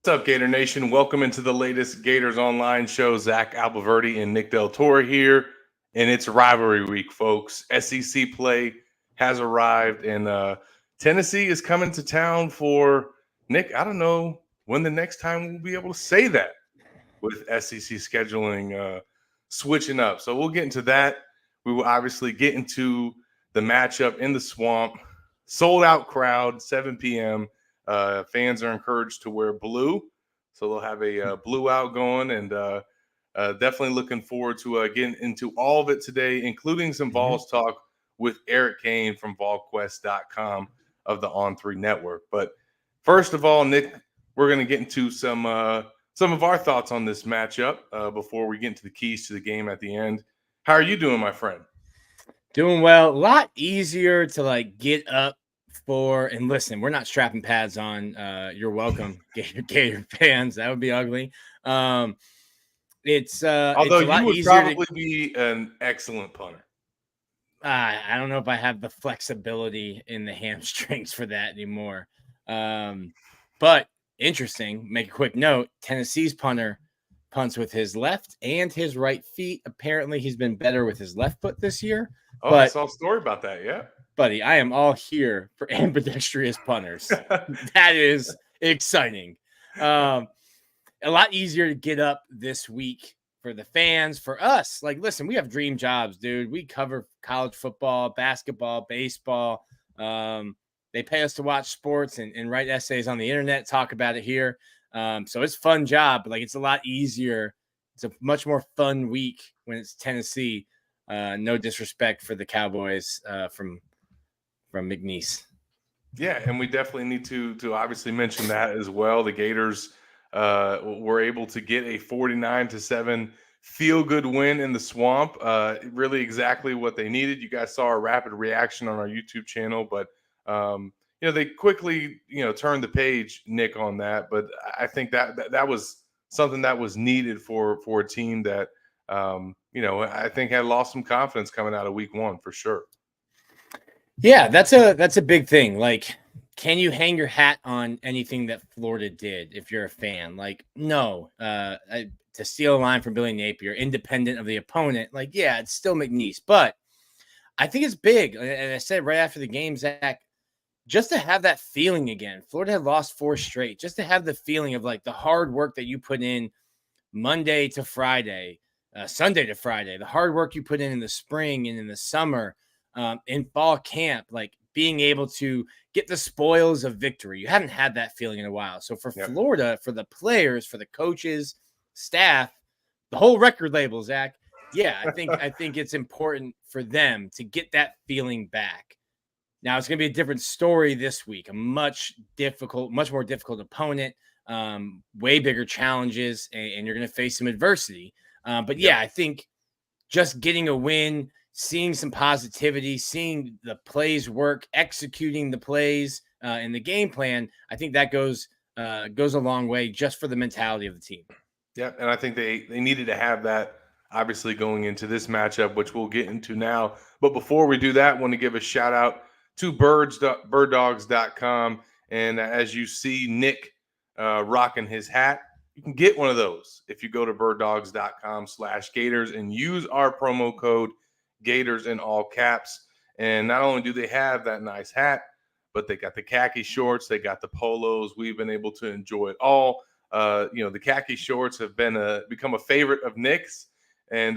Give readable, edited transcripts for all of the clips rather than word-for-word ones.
What's up, Gator Nation? Welcome into the latest Gators Online show. Zach Albaverdi and Nick Del Toro here, and it's rivalry week, folks. SEC play has arrived, and Tennessee is coming to town for Nick. I don't know when the next time we'll be able to say that with SEC scheduling switching up. So we'll get into that. We will obviously get into the matchup in the swamp. Sold out crowd, 7 p.m. Fans are encouraged to wear blue. So they'll have a blue out going, and definitely looking forward to getting into all of it today, including some Vols talk with Eric Kane from VolQuest.com of the On3 Network. But first of all, Nick, we're going to get into some of our thoughts on this matchup before we get into the keys to the game at the end. How are you doing, my friend? Doing well. A lot easier to get up for. And listen, we're not strapping pads on. You're welcome, Gator fans. That would be ugly. Although it's a lot you would probably be an excellent punter. I don't know if I have the flexibility in the hamstrings for that anymore. But interesting. Make a quick note. Tennessee's punter punts with his left and his right feet. Apparently, he's been better with his left foot this year. Oh, I saw a story about that. Yeah, buddy, I am all here for ambidextrous punters. That is exciting. A lot easier to get up this week for the fans, for us. Listen, we have dream jobs, dude. We cover college football, basketball, baseball. They pay us to watch sports and write essays on the internet, talk about it here. So it's a fun job, but it's a lot easier. It's a much more fun week when it's Tennessee. No disrespect for the Cowboys from McNeese. Yeah, and we definitely need to obviously mention that as well. The Gators were able to get a 49-7 feel-good win in the swamp. Really exactly what they needed. You guys saw a rapid reaction on our YouTube channel, but they quickly turned the page, Nick, on that. But I think that was something that was needed for a team that I think had lost some confidence coming out of week one for sure. Yeah, that's a big thing. Can you hang your hat on anything that Florida did if you're a fan? No. To steal a line from Billy Napier, independent of the opponent, yeah, it's still McNeese. But I think it's big. And I said right after the game, Zach, just to have that feeling again. Florida had lost 4 straight. Just to have the feeling of the hard work that you put in Monday to Friday, Sunday to Friday, the hard work you put in the spring and in the summer, in fall camp, being able to get the spoils of victory. You haven't had that feeling in a while. So for Florida, for the players, for the coaches, staff, the whole record label, Zach, yeah, I think it's important for them to get that feeling back. Now it's going to be a different story this week, a much more difficult opponent, way bigger challenges, and you're going to face some adversity. But I think just getting a win, seeing some positivity, seeing the plays work, executing the plays and the game plan, I think that goes a long way just for the mentality of the team. Yeah, and I think they needed to have that, obviously, going into this matchup, which we'll get into now. But before we do that, I want to give a shout out to birddogs.com. And as you see Nick rocking his hat, you can get one of those if you go to birddogs.com/Gators and use our promo code Gators in all caps. And not only do they have that nice hat, but they got the khaki shorts, they got the polos. We've been able to enjoy it all. The khaki shorts have become a favorite of Nick's, and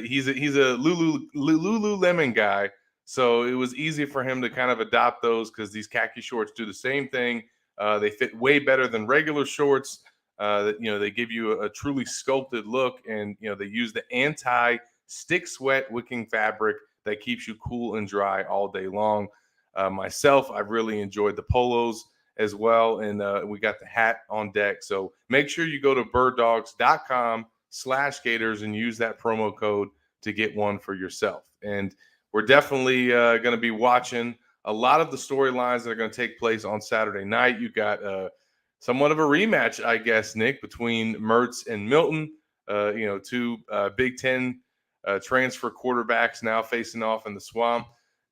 he's a Lululemon guy, so it was easy for him to kind of adopt those because these khaki shorts do the same thing. They fit way better than regular shorts. They give you a truly sculpted look, and they use the anti-stick sweat wicking fabric that keeps you cool and dry all day long. Myself, I've really enjoyed the polos as well, and we got the hat on deck. So make sure you go to birddogs.com/Gators and use that promo code to get one for yourself. And we're definitely going to be watching a lot of the storylines that are going to take place on Saturday night. You got somewhat of a rematch, I guess, Nick, between Mertz and Milton. Two Big Ten transfer quarterbacks now facing off in the swamp.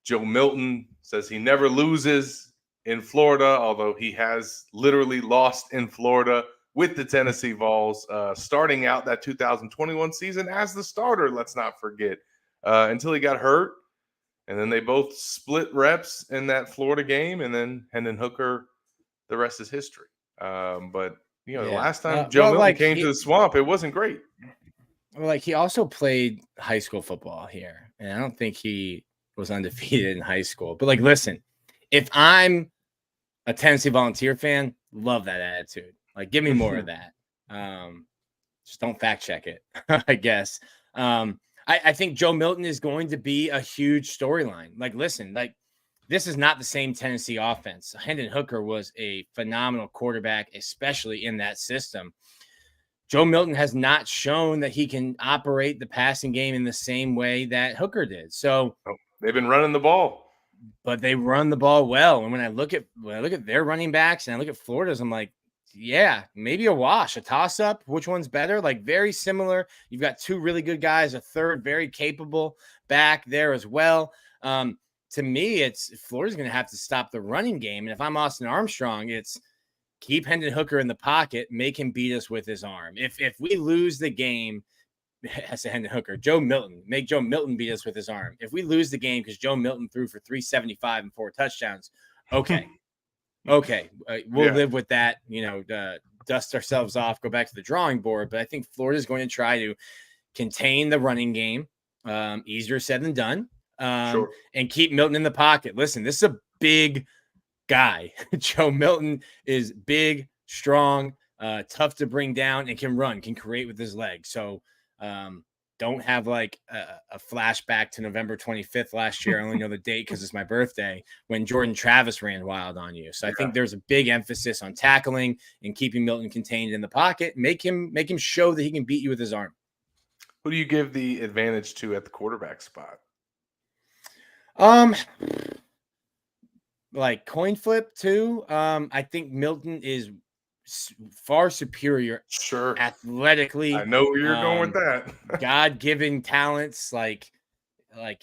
Joe Milton says he never loses in Florida, although he has literally lost in Florida with the Tennessee Vols, starting out that 2021 season as the starter, let's not forget, until he got hurt. And then they both split reps in that Florida game, and then Hendon Hooker, the rest is history. But, the last time Joe Milton came to the Swamp, it wasn't great. Well, he also played high school football here, and I don't think he was undefeated in high school. But, listen, if I'm a Tennessee Volunteer fan, love that attitude. Give me more of that. Just don't fact check it, I guess. I think Joe Milton is going to be a huge storyline. Listen, this is not the same Tennessee offense. Hendon Hooker was a phenomenal quarterback, especially in that system. Joe Milton has not shown that he can operate the passing game in the same way that Hooker did. So they've been running the ball, but they run the ball well. And when I look at their running backs and I look at Florida's, I'm like, yeah, maybe a wash, a toss up. Which one's better? Very similar. You've got two really good guys, a third very capable back there as well. To me, it's Florida's going to have to stop the running game. And if I'm Austin Armstrong, it's keep Hendon Hooker in the pocket, make him beat us with his arm. If we lose the game, as a Hendon Hooker, Joe Milton, make Joe Milton beat us with his arm. If we lose the game because Joe Milton threw for 375 and 4 touchdowns, okay. We'll live with that, dust ourselves off, go back to the drawing board. But I think Florida's going to try to contain the running game. Easier said than done. Sure. And keep Milton in the pocket. Listen, this is a big guy. Joe Milton is big, strong, tough to bring down, and can run, can create with his legs. So don't have a flashback to November 25th last year. I only know the date because it's my birthday, when Jordan Travis ran wild on you. So I think there's a big emphasis on tackling and keeping Milton contained in the pocket. Make him show that he can beat you with his arm. Who do you give the advantage to at the quarterback spot? Coin flip too. I think Milton is far superior. Sure. Athletically. I know where you're going with that. God-given talents. I'm not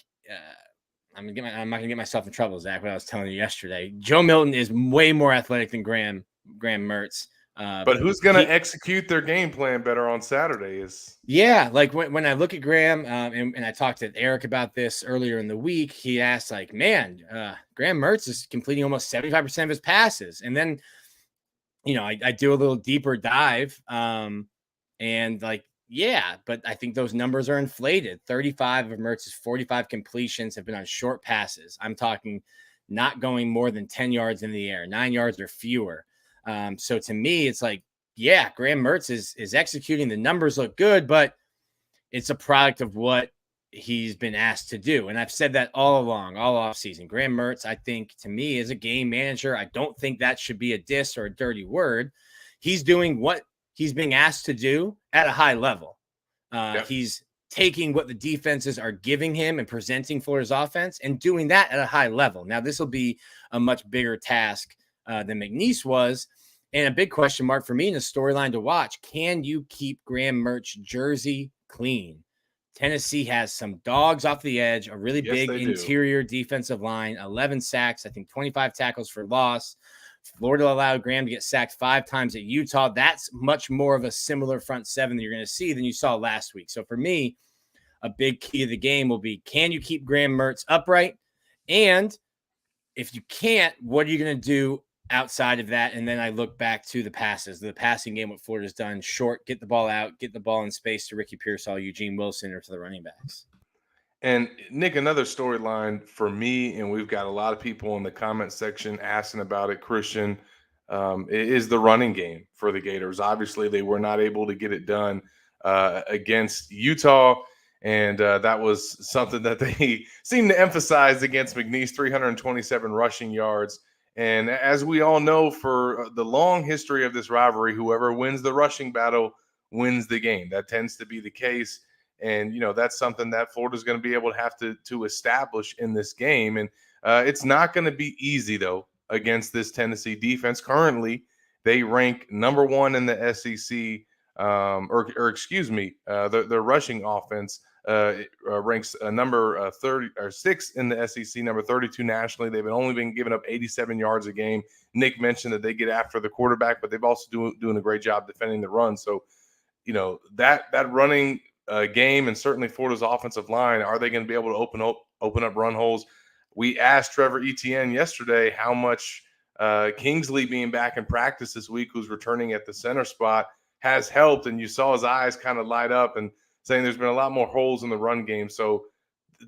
gonna get myself in trouble, Zach. What I was telling you yesterday. Joe Milton is way more athletic than Graham Mertz. But who's going to execute their game plan better on Saturday is... Yeah, when I look at Graham, and I talked to Eric about this earlier in the week, he asked, Graham Mertz is completing almost 75% of his passes. And then, I do a little deeper dive, but I think those numbers are inflated. 35 of Mertz's 45 completions have been on short passes. I'm talking not going more than 10 yards in the air, 9 yards or fewer. So to me, it's Graham Mertz is executing. The numbers look good, but it's a product of what he's been asked to do. And I've said that all along, all offseason. Graham Mertz, I think, to me, is a game manager. I don't think that should be a diss or a dirty word. He's doing what he's being asked to do at a high level. He's taking what the defenses are giving him and presenting Florida's offense and doing that at a high level. Now, this will be a much bigger task than McNeese was. And a big question mark for me in a storyline to watch. Can you keep Graham Mertz jersey clean? Tennessee has some dogs off the edge, a really big interior defensive line, 11 sacks, I think 25 tackles for loss. Florida allowed Graham to get sacked 5 times at Utah. That's much more of a similar front seven that you're going to see than you saw last week. So for me, a big key of the game will be, can you keep Graham Mertz upright? And if you can't, what are you going to do outside of that? And then I look back to the passes, the passing game, what Florida's done: short, get the ball out, get the ball in space to Ricky Pearsall, Eugene Wilson, or to the running backs. And Nick, another storyline for me, and we've got a lot of people in the comment section asking about it, Christian, is the running game for the Gators. Obviously, they were not able to get it done against Utah, and that was something that they seemed to emphasize against McNeese, 327 rushing yards. And as we all know, for the long history of this rivalry, whoever wins the rushing battle wins the game. That tends to be the case. And, that's something that Florida's going to be able to have to establish in this game. And it's not going to be easy, though, against this Tennessee defense. Currently, they rank number 1 in the SEC, their rushing offense ranks number 6 in the SEC, number 32 nationally. They've only been giving up 87 yards a game. Nick mentioned that they get after the quarterback, but they've also doing a great job defending the run. So, that running game, and certainly Florida's offensive line, are they going to be able to open up run holes? We asked Trevor Etienne yesterday how much Kingsley being back in practice this week, who's returning at the center spot, has helped, and you saw his eyes kind of light up and saying there's been a lot more holes in the run game. So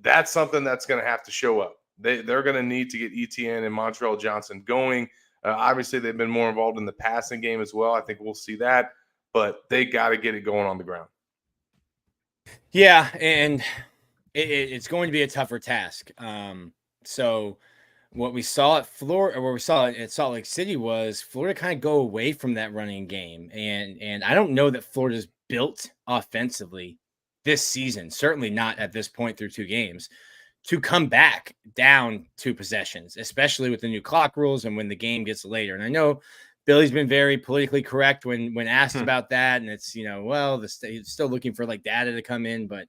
that's something that's going to have to show up. They're going to need to get Etienne and Montreal Johnson going. Obviously, they've been more involved in the passing game as well. I think we'll see that, but they got to get it going on the ground. Yeah, and it's going to be a tougher task. So what we saw at Florida, or what we saw at Salt Lake City, was Florida kind of go away from that running game. And I don't know that Florida's built offensively this season, certainly not at this point through 2 games, to come back down 2 possessions, especially with the new clock rules and when the game gets later. And I know Billy's been very politically correct when asked about that. And it's, he's still looking for like data to come in, but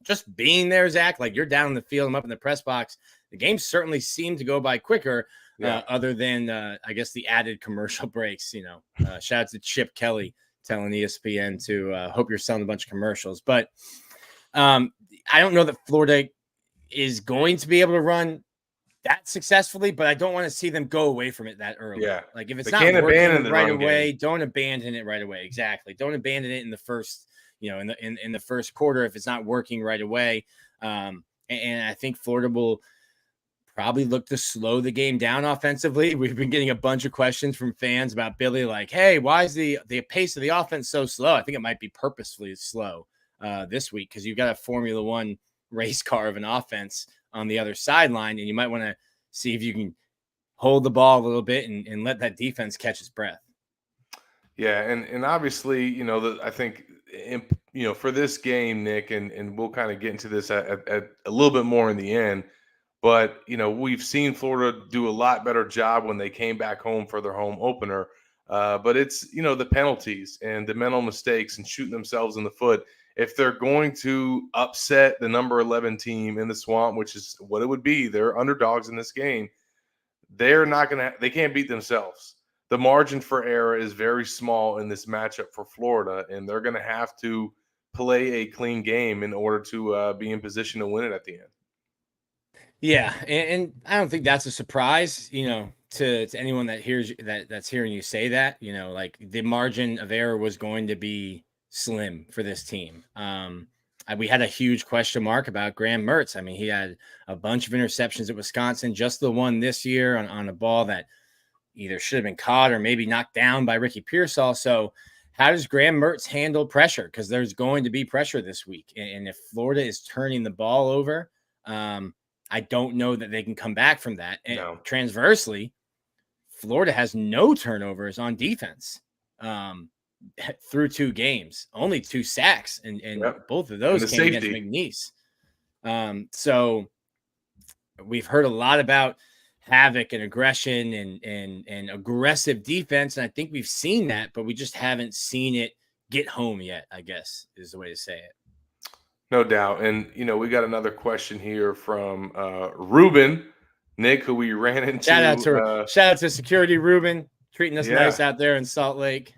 just being there, Zach, like you're down in the field, I'm up in the press box. The game certainly seemed to go by quicker, other than, I guess, the added commercial breaks. Shout out to Chip Kelly telling ESPN to hope you're selling a bunch of commercials. But I don't know that Florida is going to be able to run that successfully, but I don't want to see them go away from it that early. Yeah. Like if it's not working right away, don't abandon it right away. Exactly. Don't abandon it in the first in the first quarter if it's not working right away. And I think Florida will probably look to slow the game down offensively. We've been getting a bunch of questions from fans about Billy, like, hey, why is the pace of the offense so slow? I think it might be purposefully slow this week because you've got a Formula One race car of an offense on the other sideline, and you might want to see if you can hold the ball a little bit and let that defense catch its breath. Yeah, and obviously, I think for this game, Nick, and we'll kind of get into this at a little bit more in the end, but we've seen Florida do a lot better job when they came back home for their home opener. But it's the penalties and the mental mistakes and shooting themselves in the foot. If they're going to upset the number 11 team in the Swamp, which is what it would be, they're underdogs in this game. They can't beat themselves. The margin for error is very small in this matchup for Florida, and they're going to have to play a clean game in order to be in position to win it at the end. Yeah, and I don't think that's a surprise, to anyone that hears that's hearing you say that. Like the margin of error was going to be slim for this team. We had a huge question mark about Graham Mertz. I mean, he had a bunch of interceptions at Wisconsin, just the one this year on a ball that either should have been caught or maybe knocked down by Ricky Pearsall. So how does Graham Mertz handle pressure? Because there's going to be pressure this week. And if Florida is turning the ball over, I don't know that they can come back from that. And transversely, Florida has no turnovers on defense through 2 games, only 2 sacks, and both of those came against McNeese. So we've heard a lot about havoc and aggression and aggressive defense, and I think we've seen that, but we just haven't seen it get home yet, I guess is the way to say it. No doubt. And, we got another question here from Ruben, Nick, who we ran into. Shout out to security Ruben, treating us nice out there in Salt Lake.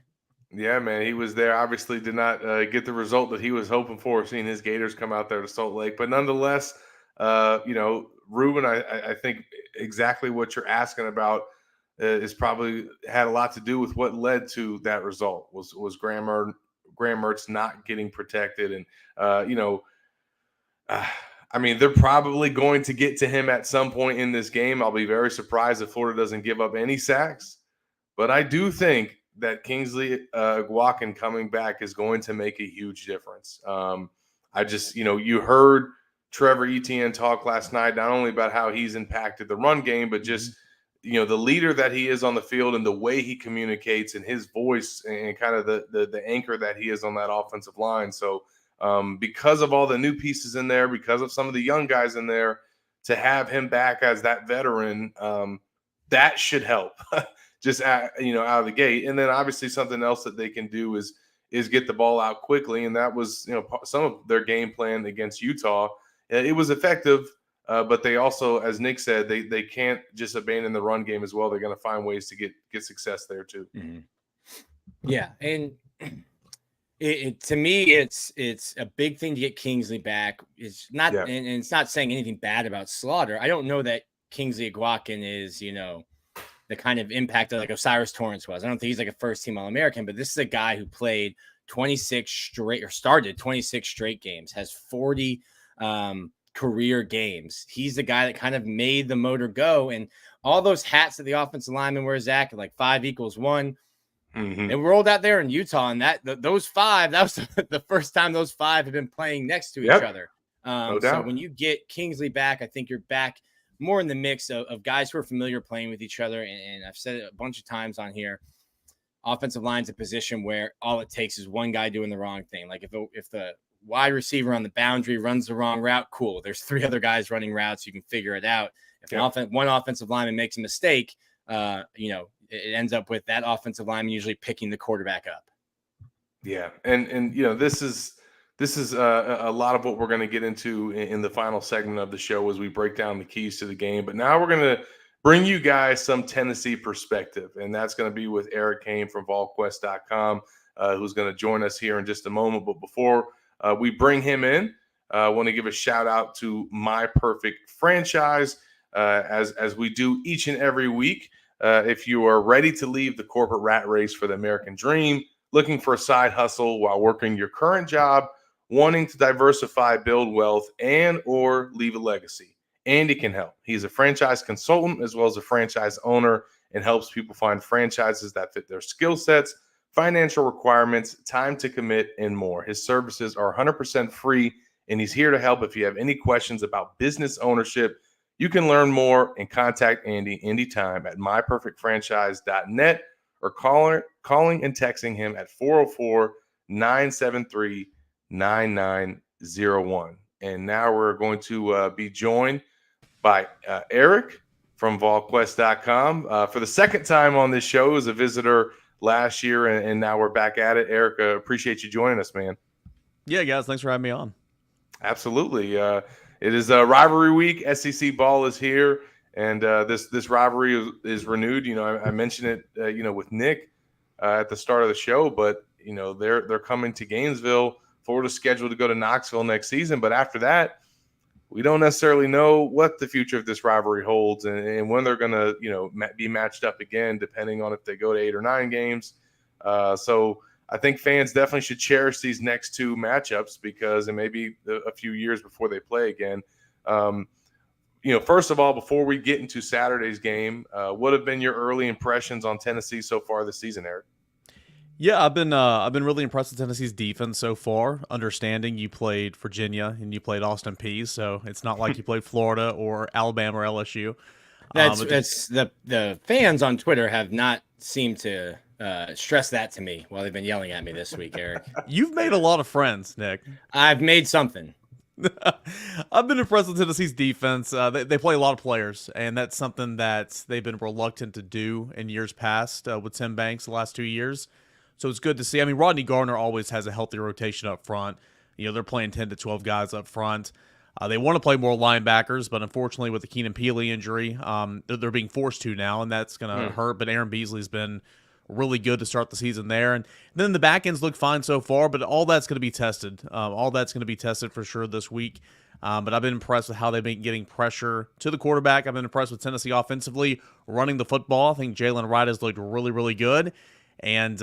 Yeah, man, he was there. Obviously did not get the result that he was hoping for, seeing his Gators come out there to Salt Lake. But nonetheless, Ruben, I think exactly what you're asking about is probably had a lot to do with what led to that result was Graham Mertz not getting protected. And, I mean, they're probably going to get to him at some point in this game. I'll be very surprised if Florida doesn't give up any sacks. But I do think that Kingsley Guakin coming back is going to make a huge difference. I just, you heard Trevor Etienne talk last night, not only about how he's impacted the run game, but just, the leader that he is on the field and the way he communicates and his voice and kind of the anchor that he is on that offensive line. So because of all the new pieces in there, because of some of the young guys in there, to have him back as that veteran, that should help just out of the gate. And then obviously something else that they can do is is get the ball out quickly, and that was some of their game plan against Utah. It was effective, but they also, as Nick said, they can't just abandon the run game as well. They're going to find ways to get success there too. Mm-hmm. Yeah, and to me, it's a big thing to get Kingsley back. It's not, and it's not saying anything bad about Slaughter. I don't know that Kingsley Aguakin is, the kind of impact that like Osiris Torrance was. I don't think he's like a first-team All-American, but this is a guy who played 26 straight or started 26 straight games, has 40 career games. He's the guy that kind of made the motor go, and all those hats that the offensive lineman wears, Zach, like 5 = 1. Mm-hmm. They rolled out there in Utah, and those 5, that was the first time those 5 have been playing next to each other. No so doubt. when you get Kingsley back, I think you're back more in the mix of guys who are familiar playing with each other. And I've said it a bunch of times on here, offensive line's a position where all it takes is one guy doing the wrong thing. Like if the wide receiver on the boundary runs the wrong route, cool. There's 3 other guys running routes. You can figure it out. If one offensive lineman makes a mistake, it ends up with that offensive lineman usually picking the quarterback up. Yeah. And this is a lot of what we're going to get into in the final segment of the show as we break down the keys to the game. But now we're going to bring you guys some Tennessee perspective, and that's going to be with Eric Kane from VolQuest.com, who's going to join us here in just a moment. But before we bring him in, I want to give a shout out to My Perfect Franchise, as we do each and every week. If you are ready to leave the corporate rat race for the American dream, looking for a side hustle while working your current job, wanting to diversify, build wealth, and or leave a legacy, Andy can help. He's a franchise consultant as well as a franchise owner and helps people find franchises that fit their skill sets, financial requirements, time to commit, and more. His services are 100% free, and he's here to help if you have any questions about business ownership. You can learn more and contact Andy anytime at myperfectfranchise.net or calling and texting him at 404-973-9901. And now we're going to be joined by Eric from VolQuest.com for the second time on this show as a visitor last year, and now we're back at it. Eric, appreciate you joining us, man. Yeah, guys, thanks for having me on. Absolutely. It is a rivalry week. SEC ball is here, and this rivalry is renewed. I mentioned it, with Nick at the start of the show, but they're coming to Gainesville. Florida's scheduled to go to Knoxville next season, but after that, we don't necessarily know what the future of this rivalry holds and when they're going to be matched up again, depending on if they go to 8 or 9 games. So I think fans definitely should cherish these next 2 matchups because it may be a few years before they play again. First of all, before we get into Saturday's game, what have been your early impressions on Tennessee so far this season, Eric? Yeah, I've been really impressed with Tennessee's defense so far. Understanding you played Virginia and you played Austin Peay, so it's not like you played Florida or Alabama or LSU. That's the fans on Twitter have not seemed to stress that to me while they've been yelling at me this week, Eric. You've made a lot of friends, Nick. I've made something. I've been impressed with Tennessee's defense. They play a lot of players, and that's something that they've been reluctant to do in years past with Tim Banks the last 2 years. So it's good to see. I mean, Rodney Gardner always has a healthy rotation up front. They're playing 10 to 12 guys up front. They want to play more linebackers, but unfortunately with the Keenan Peely injury, they're being forced to now, and that's going to hurt. But Aaron Beasley's been really good to start the season there. And then the back ends look fine so far, but all that's going to be tested. All that's going to be tested for sure this week. But I've been impressed with how they've been getting pressure to the quarterback. I've been impressed with Tennessee offensively running the football. I think Jalen Wright has looked really, really good. And,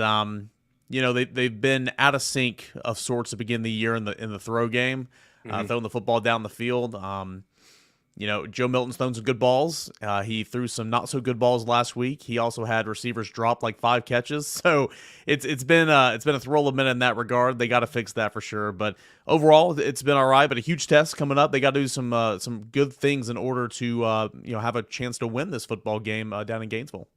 they've been out of sync of sorts to begin the year in the throw game, throwing the football down the field. Joe Milton's thrown some good balls. He threw some not so good balls last week. He also had receivers drop like 5 catches. So it's been a thrill of a minute in that regard. They got to fix that for sure. But overall, it's been all right. But a huge test coming up. They got to do some good things in order to have a chance to win this football game down in Gainesville.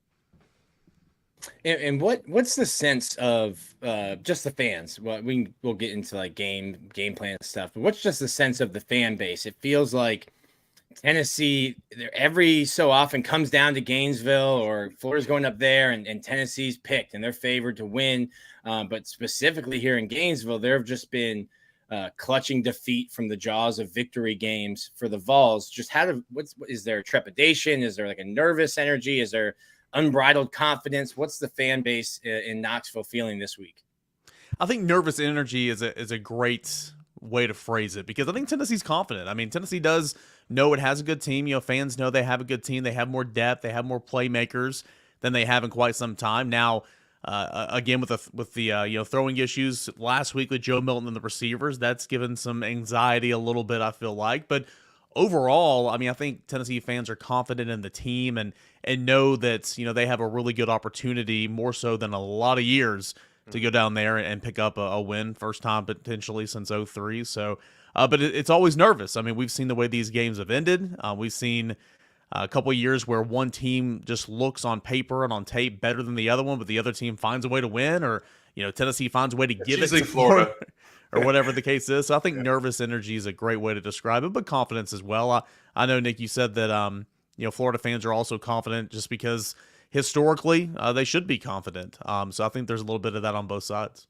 And what's the sense of just the fans? Well, we'll get into like game plan stuff, but what's just the sense of the fan base? It feels like Tennessee every so often comes down to Gainesville or Florida's going up there and Tennessee's picked and they're favored to win. But specifically here in Gainesville, there have just been clutching defeat from the jaws of victory games for the Vols. Just is there trepidation? Is there like a nervous energy? Is there unbridled confidence? What's the fan base in Knoxville feeling this week? I think nervous energy is a great way to phrase it, because I think Tennessee's confident. I mean, Tennessee does know it has a good team. Fans know they have a good team. They have more depth. They have more playmakers than they have in quite some time. Now, again, with the throwing issues last week with Joe Milton and the receivers, that's given some anxiety a little bit, I feel like. But overall, I mean, I think Tennessee fans are confident in the team and know that they have a really good opportunity, more so than a lot of years, to go down there and pick up a win, first time potentially since 2003. So, but it's always nervous. I mean, we've seen the way these games have ended. We've seen a couple of years where one team just looks on paper and on tape better than the other one, but the other team finds a way to win, or Tennessee finds a way to give it to Florida, or whatever the case is. So I think nervous energy is a great way to describe it, but confidence as well. I know, Nick, you said that Florida fans are also confident just because historically they should be confident. So I think there's a little bit of that on both sides.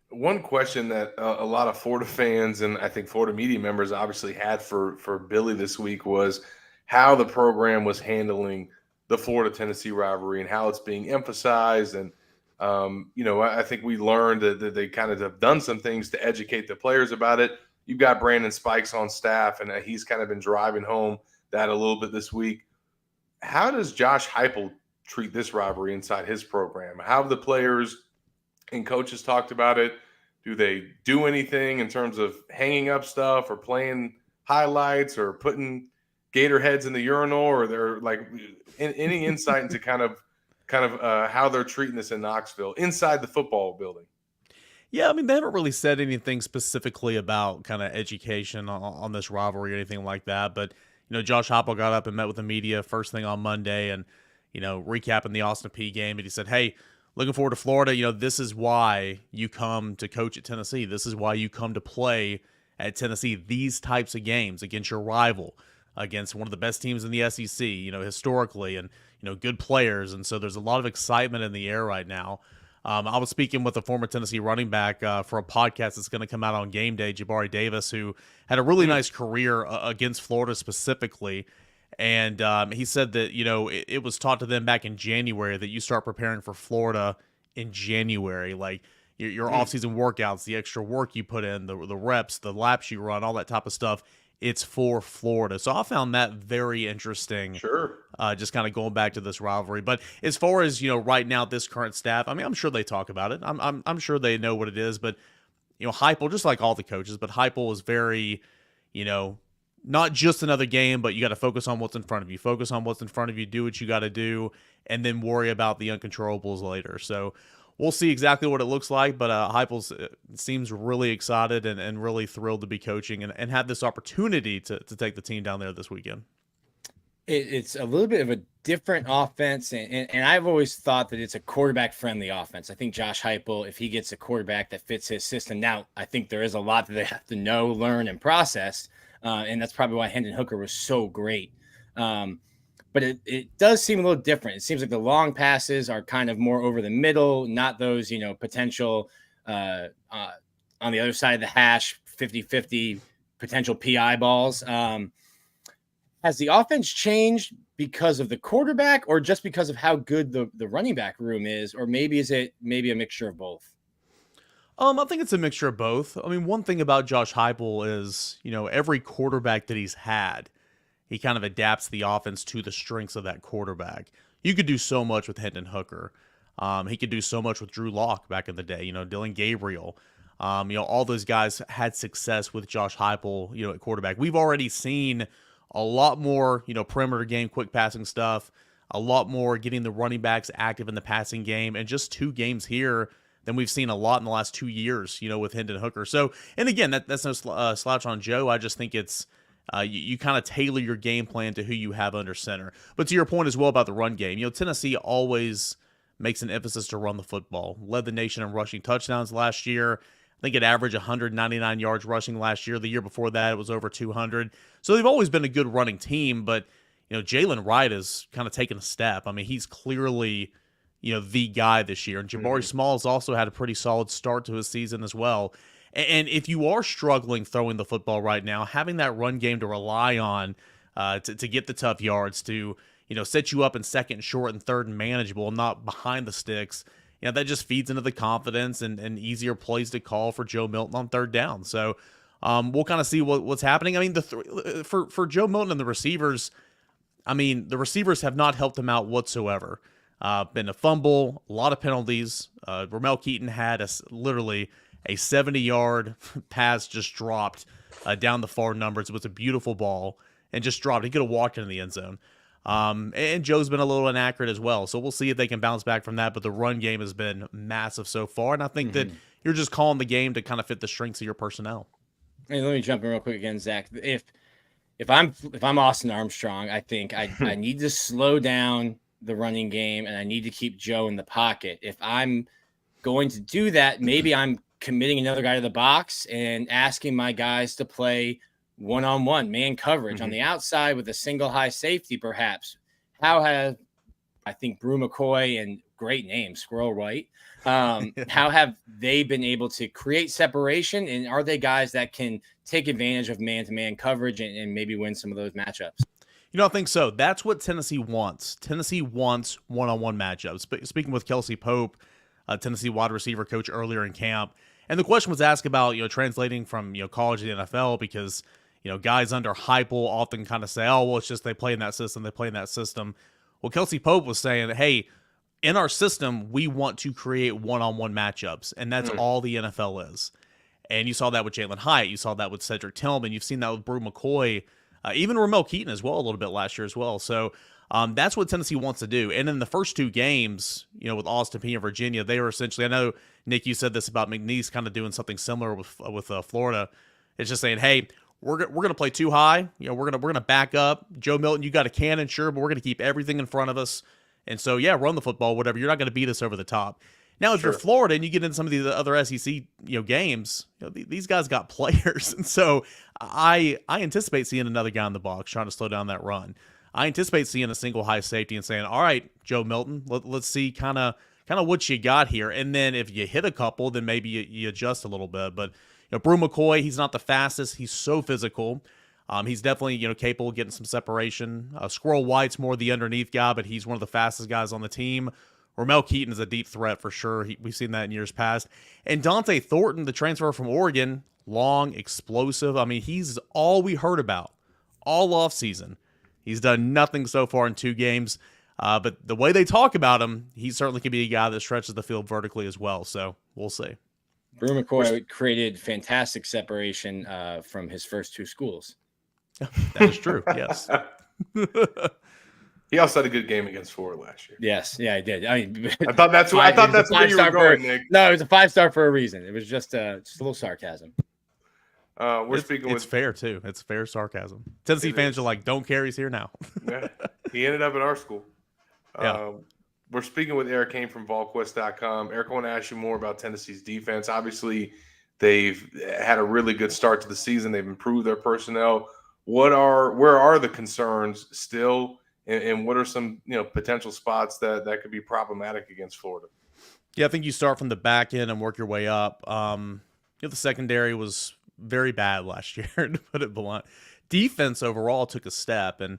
One question that a lot of Florida fans and I think Florida media members obviously had for Billy this week was how the program was handling the Florida-Tennessee rivalry and how it's being emphasized. And, I think we learned that they kind of have done some things to educate the players about it. You've got Brandon Spikes on staff, and he's kind of been driving home that a little bit this week. How does Josh Heupel treat this rivalry inside his program? How have the players and coaches talked about it? Do they do anything in terms of hanging up stuff or playing highlights or putting Gator heads in the urinal, or they're like any insight into kind of how they're treating this in Knoxville inside the football building? Yeah, I mean, they haven't really said anything specifically about kind of education on this rivalry or anything like that. But, Josh Heupel got up and met with the media first thing on Monday and, recapping the Austin Peay game. And he said, hey, looking forward to Florida. This is why you come to coach at Tennessee. This is why you come to play at Tennessee, these types of games against your rival, against one of the best teams in the SEC, historically, and, good players. And so there's a lot of excitement in the air right now. I was speaking with a former Tennessee running back for a podcast that's going to come out on game day, Jabari Davis, who had a really nice career against Florida specifically. And he said that, it was taught to them back in January that you start preparing for Florida in January. Like your offseason workouts, the extra work you put in, the reps, the laps you run, all that type of stuff. It's for Florida. So I found that very interesting. Sure. Just kind of going back to this rivalry. But as far as, right now, this current staff, I mean, I'm sure they talk about it. I'm sure they know what it is. But, Heupel, just like all the coaches, but Heupel is very, not just another game, but you got to focus on what's in front of you. Focus on what's in front of you. Do what you got to do, and then worry about the uncontrollables later. So we'll see exactly what it looks like, but Heupel seems really excited and really thrilled to be coaching and have this opportunity to take the team down there this weekend. It's a little bit of a different offense, and I've always thought that it's a quarterback-friendly offense. I think Josh Heupel, if he gets a quarterback that fits his system, now I think there is a lot that they have to know, learn, and process, and that's probably why Hendon Hooker was so great. But it does seem a little different. It seems like the long passes are kind of more over the middle, not those, potential on the other side of the hash, 50-50 potential PI balls. Has the offense changed because of the quarterback or just because of how good the running back room is? Or maybe is it a mixture of both? I think it's a mixture of both. I mean, one thing about Josh Heupel is, every quarterback that he's had, he kind of adapts the offense to the strengths of that quarterback. You could do so much with Hendon Hooker. He could do so much with Drew Lock back in the day, Dylan Gabriel. All those guys had success with Josh Heupel, at quarterback. We've already seen a lot more, perimeter game, quick passing stuff, a lot more getting the running backs active in the passing game, and just 2 games here than we've seen a lot in the last 2 years, with Hendon Hooker. So, and again, that's no slouch on Joe. I just think it's, you kind of tailor your game plan to who you have under center. But to your point as well about the run game, Tennessee always makes an emphasis to run the football. Led the nation in rushing touchdowns last year. I think it averaged 199 yards rushing last year. The year before that, it was over 200. So they've always been a good running team, but, Jalen Wright has kind of taken a step. I mean, he's clearly, the guy this year. And Jabari Smalls also had a pretty solid start to his season as well. And if you are struggling throwing the football right now, having that run game to rely on to get the tough yards, to set you up in second and short and third and manageable, not behind the sticks, that just feeds into the confidence and easier plays to call for Joe Milton on third down. So we'll kind of see what's happening. I mean, for Joe Milton and the receivers, the receivers have not helped him out whatsoever. Been a fumble, a lot of penalties. Ramel Keaton had literally a 70-yard pass just dropped down the far numbers. It was a beautiful ball and just dropped. He could have walked into the end zone. And Joe's been a little inaccurate as well. So we'll see if they can bounce back from that. But the run game has been massive so far. And I think that you're just calling the game to kind of fit the strengths of your personnel. Hey, let me jump in real quick again, Zach. If I'm Austin Armstrong, I think I need to slow down the running game and I need to keep Joe in the pocket. If I'm going to do that, maybe I'm committing another guy to the box and asking my guys to play one-on-one man coverage on the outside with a single high safety, perhaps. How have, I think, Brew McCoy and great name, Squirrel White, how have they been able to create separation? And are they guys that can take advantage of man-to-man coverage and maybe win some of those matchups? I think so. That's what Tennessee wants. Tennessee wants one-on-one matchups. Speaking with Kelsey Pope, Tennessee wide receiver coach earlier in camp, and the question was asked about, translating from, college to the NFL, because, guys under hype will often kind of say, oh, well, it's just they play in that system. Well, Kelsey Pope was saying, hey, in our system, we want to create one-on-one matchups, and that's all the NFL is. And you saw that with Jalen Hyatt. You saw that with Cedric Tillman. You've seen that with Brew McCoy, even Ramel Keaton as well, a little bit last year as well. So that's what Tennessee wants to do. And in the first two games, with Austin Peay and Virginia, they were essentially, I know, Nick, you said this about McNeese kind of doing something similar with Florida. It's just saying, hey, we're going to play too high. We're going to back up. Joe Milton, you got a cannon, sure, but we're going to keep everything in front of us. And so, yeah, run the football, whatever. You're not going to beat us over the top. Now, if you're Florida and you get into some of the other SEC games, these guys got players. And so I anticipate seeing another guy in the box trying to slow down that run. I anticipate seeing a single high safety and saying, all right, Joe Milton, let's see kind of what you got here. And then if you hit a couple, then maybe you adjust a little bit. But Brew McCoy, he's not the fastest. He's so physical. He's definitely capable of getting some separation. Squirrel White's more the underneath guy, but he's one of the fastest guys on the team. Ramel Keaton is a deep threat for sure. We've seen that in years past. And Dante Thornton, the transfer from Oregon, long, explosive. He's all we heard about all offseason. He's done nothing so far in 2 games. But the way they talk about him, he certainly could be a guy that stretches the field vertically as well. So we'll see. Brew McCoy created fantastic separation from his first 2 schools. That is true, yes. He also had a good game against Florida last year. Yes, yeah, he did. I thought that's where you were going, Nick. No, it was a 5-star for a reason. It was just a little sarcasm. It's fair too. It's fair sarcasm. Tennessee fans are like, don't care, he's here now. Yeah. He ended up at our school. Yeah. We're speaking with Eric Kane from VolQuest.com. Eric, I want to ask you more about Tennessee's defense. Obviously, they've had a really good start to the season. They've improved their personnel. Where are the concerns still, and what are some potential spots that could be problematic against Florida? Yeah, I think you start from the back end and work your way up. The secondary was very bad last year, to put it blunt. Defense overall took a step, and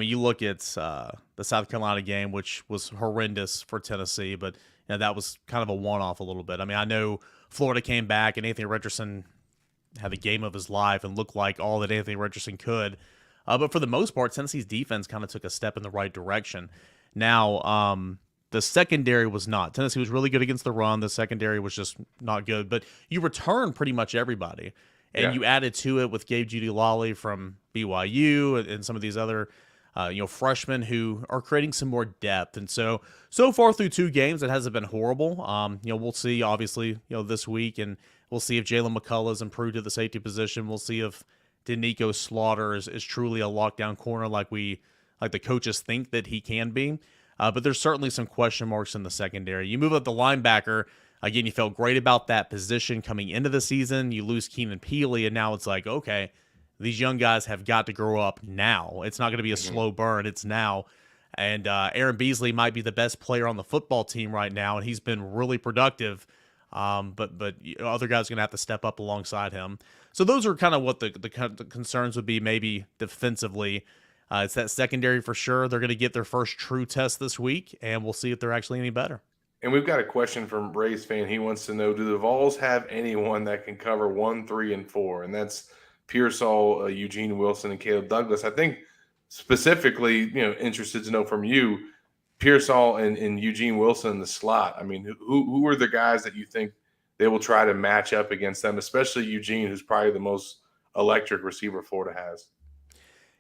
you look at the South Carolina game, which was horrendous for Tennessee, but that was kind of a one-off a little bit. I know Florida came back, and Anthony Richardson had the game of his life and looked like all that Anthony Richardson could. But for the most part, Tennessee's defense kind of took a step in the right direction. Now, the secondary was not. Tennessee was really good against the run. The secondary was just not good. But you return pretty much everybody. And you added to it with Gabe Judy-Lawley from BYU and some of these other freshmen who are creating some more depth. And so far through 2 games, it hasn't been horrible. We'll see, obviously, this week, and we'll see if Jalen McCullough's improved to the safety position. We'll see if Danico Slaughter is truly a lockdown corner like the coaches think that he can be. But there's certainly some question marks in the secondary. You move up the linebacker. Again, you felt great about that position coming into the season. You lose Keenan Peely, and now it's like, okay, these young guys have got to grow up now. It's not going to be a slow burn. It's now. And Aaron Beasley might be the best player on the football team right now, and he's been really productive. But other guys are going to have to step up alongside him. So those are kind of what the concerns would be, maybe defensively. It's that secondary for sure. They're going to get their first true test this week, and we'll see if they're actually any better. And we've got a question from Braves fan. He wants to know, do the Vols have anyone that can cover 1, 3, and 4? And that's Pearsall, Eugene Wilson, and Caleb Douglas. I think specifically, interested to know from you, Pearsall and Eugene Wilson in the slot. I mean, who are the guys that you think they will try to match up against them, especially Eugene, who's probably the most electric receiver Florida has?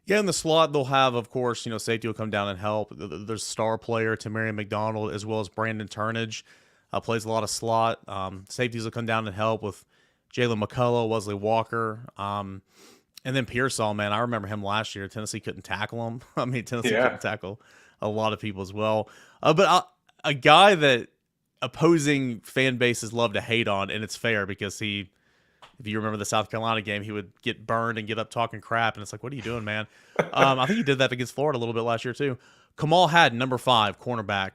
Yeah, in the slot, they'll have, of course, safety will come down and help. There's star player Tamarian McDonald as well as Brandon Turnage. Plays a lot of slot. Safeties will come down and help with Jalen McCullough, Wesley Walker. And then Pearsall, man, I remember him last year. Tennessee couldn't tackle him. I mean, Tennessee couldn't tackle a lot of people as well. But a guy that opposing fan bases love to hate on, and it's fair because if you remember the South Carolina game, he would get burned and get up talking crap, and it's like, what are you doing, man? I think he did that against Florida a little bit last year too. Kamal Haddon, number 5, cornerback.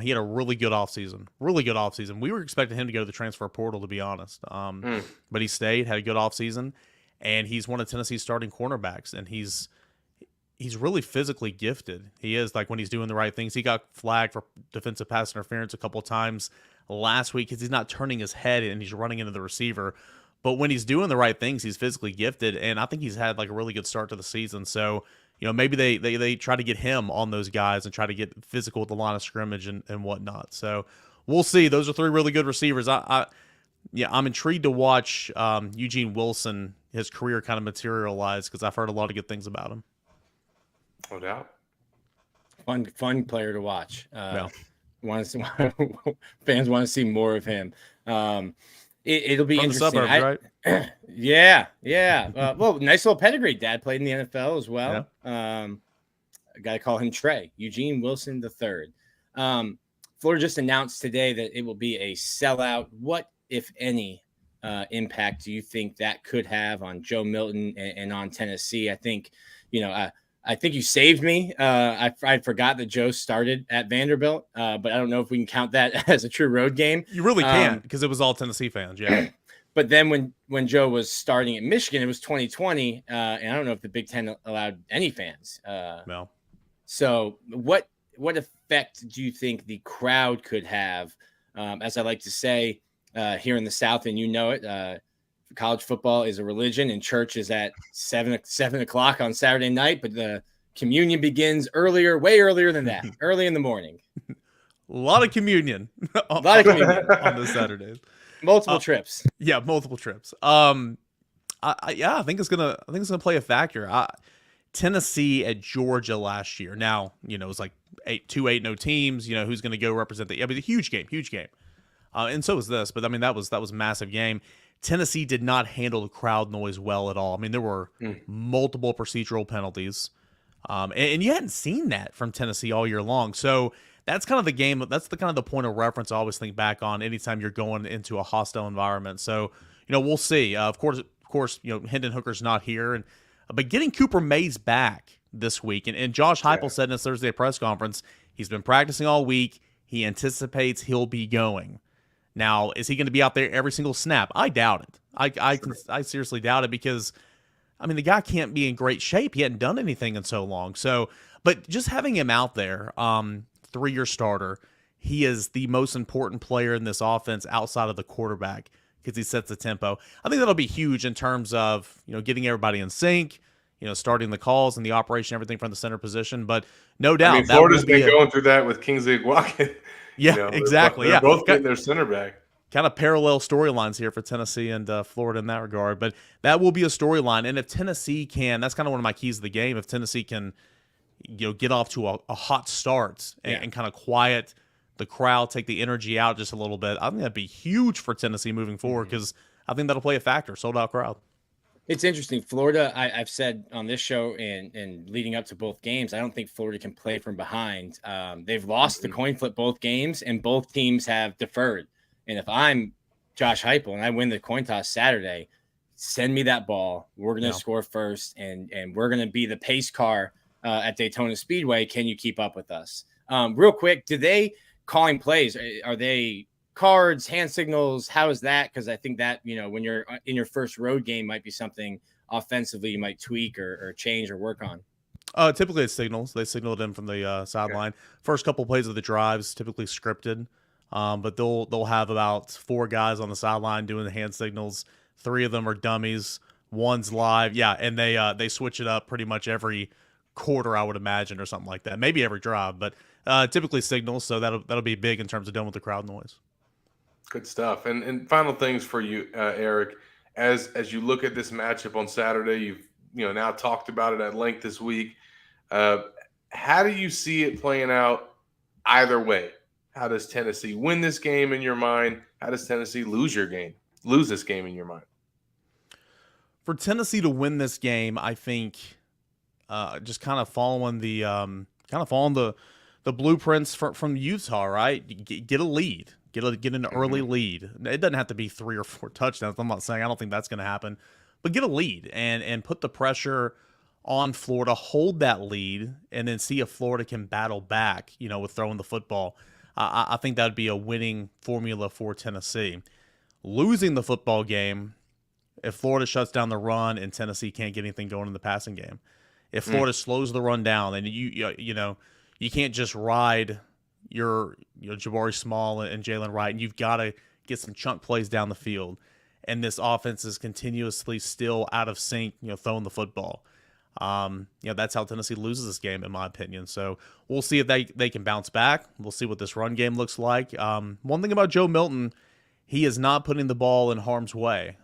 He had a really good offseason. Really good offseason. We were expecting him to go to the transfer portal, to be honest. But he stayed, had a good offseason, and he's one of Tennessee's starting cornerbacks, and he's really physically gifted. He is, like, when he's doing the right things. He got flagged for defensive pass interference a couple of times last week because he's not turning his head and he's running into the receiver. But when he's doing the right things, he's physically gifted, and I think he's had like a really good start to the season. So, maybe they try to get him on those guys and try to get physical with the line of scrimmage and whatnot. So we'll see. Those are 3 really good receivers. I'm intrigued to watch Eugene Wilson, his career kind of materialize, because I've heard a lot of good things about him. No doubt. Fun player to watch. Fans want to see more of him. It'll be From interesting. The suburbs, right? Yeah. Nice little pedigree. Dad played in the NFL as well. Yeah. I got to call him Trey. Eugene Wilson III. Florida just announced today that it will be a sellout. What, if any, impact do you think that could have on Joe Milton and on Tennessee? I think, I think you saved me. I forgot that Joe started at Vanderbilt, but I don't know if we can count that as a true road game. You really can't, because it was all Tennessee fans, yeah. But then when Joe was starting at Michigan, it was 2020, and I don't know if the Big Ten allowed any fans. No. So what effect do you think the crowd could have? As I like to say here in the South, and it, college football is a religion, and church is at 7 o'clock on Saturday night, but the communion begins way earlier than that, early in the morning. A lot of communion. On those Saturdays. Multiple trips. Yeah, multiple trips. I think it's gonna play a factor. Tennessee at Georgia last year. Now, it was like 8-2-8 teams. Who's gonna go represent the? I mean, a huge game. And so was this, but I mean that was a massive game. Tennessee did not handle the crowd noise well at all. I mean, there were multiple procedural penalties, and you hadn't seen that from Tennessee all year long. So that's kind of the game. That's the point of reference I always think back on anytime you're going into a hostile environment. So, we'll see. Of course, Hendon Hooker's not here, but getting Cooper Mays back this week, and Josh Heupel said in his Thursday press conference, he's been practicing all week. He anticipates he'll be going. Now, is he going to be out there every single snap? I doubt it. I seriously doubt it because, I mean, the guy can't be in great shape. He hadn't done anything in so long. So, but just having him out there, 3-year starter, he is the most important player in this offense outside of the quarterback because he sets the tempo. I think that'll be huge in terms of, getting everybody in sync, starting the calls and the operation, everything from the center position. But no doubt. I mean, Florida's been going through that with Kingsley Aguakin. Yeah, exactly. They're both getting their center back. Kind of parallel storylines here for Tennessee and Florida in that regard. But that will be a storyline. And if Tennessee can, that's kind of one of my keys to the game. If Tennessee can, get off to a hot start and kind of quiet the crowd, take the energy out just a little bit, I think that'd be huge for Tennessee moving forward because I think that'll play a factor, sold-out crowd. It's interesting. Florida, I've said on this show and leading up to both games, I don't think Florida can play from behind. They've lost the coin flip both games, and both teams have deferred. And if I'm Josh Heupel and I win the coin toss Saturday, send me that ball. We're going to score first, and we're going to be the pace car at Daytona Speedway. Can you keep up with us? Real quick, do they calling plays? Are they cards, hand signals? How is that? Because I think that, when you're in your first road game, might be something offensively you might tweak or change or work on. Typically it's signals. They signaled in from the sideline. Okay. First couple plays of the drives typically scripted, but they'll have about 4 guys on the sideline doing the hand signals. 3 of them are dummies. 1's live. Yeah, and they switch it up pretty much every quarter, I would imagine, or something like that. Maybe every drive, but typically signals. So that'll be big in terms of dealing with the crowd noise. Good stuff. And final things for you, Eric, as you look at this matchup on Saturday, you've now talked about it at length this week. How do you see it playing out either way? How does Tennessee win this game in your mind? How does Tennessee lose this game in your mind? For Tennessee to win this game, I think just kind of following the blueprints from Utah, right? Get a lead. Get an early lead. It doesn't have to be 3 or 4 touchdowns. I'm not saying I don't think that's going to happen, but get a lead and put the pressure on Florida, hold that lead, and then see if Florida can battle back, with throwing the football. I think that would be a winning formula for Tennessee. Losing the football game, if Florida shuts down the run and Tennessee can't get anything going in the passing game. If Florida slows the run down, then you can't just ride your Jabari Small and Jalen Wright, and you've got to get some chunk plays down the field. And this offense is continuously still out of sync, throwing the football. That's how Tennessee loses this game, in my opinion. So we'll see if they can bounce back. We'll see what this run game looks like. One thing about Joe Milton, he is not putting the ball in harm's way.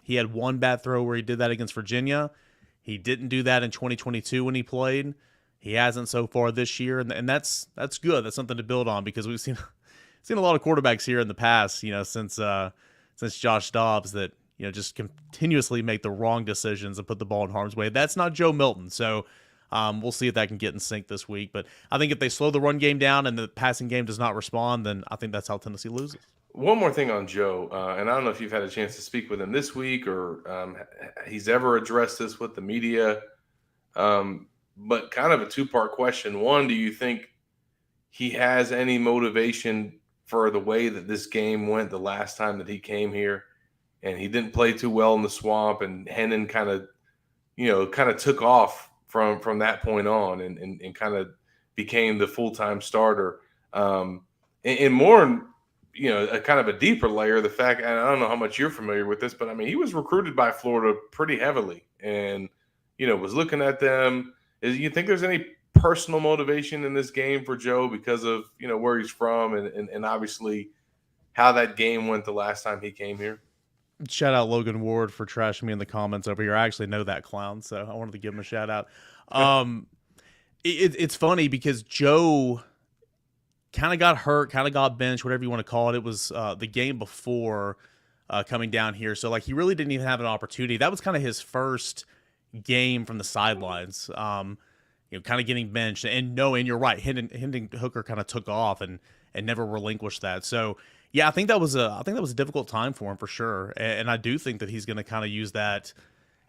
He had one bad throw where he did that against Virginia. He didn't do that in 2022 when he played. He hasn't so far this year, and that's good. That's something to build on, because we've seen a lot of quarterbacks here in the past, since Josh Dobbs, that just continuously make the wrong decisions and put the ball in harm's way. That's not Joe Milton. So we'll see if that can get in sync this week. But I think if they slow the run game down and the passing game does not respond, then I think that's how Tennessee loses. One more thing on Joe, and I don't know if you've had a chance to speak with him this week or he's ever addressed this with the media, but kind of a 2-part question. One, do you think he has any motivation for the way that this game went the last time that he came here? And he didn't play too well in the Swamp, and Hennon kind of took off from that point on and kind of became the full-time starter. And more, a kind of a deeper layer, the fact, and I don't know how much you're familiar with this, but I mean, he was recruited by Florida pretty heavily and, was looking at them. You think there's any personal motivation in this game for Joe because of, where he's from and obviously how that game went the last time he came here? Shout out Logan Ward for trashing me in the comments over here. I actually know that clown, so I wanted to give him a shout out. It's funny because Joe kind of got hurt, kind of got benched, whatever you want to call it. It was the game before coming down here. So, he really didn't even have an opportunity. That was kind of his first game from the sidelines, kind of getting benched. And you're right, Hendon Hooker kind of took off and never relinquished that. So, yeah, I think that was a difficult time for him for sure, and I do think that he's going to kind of use that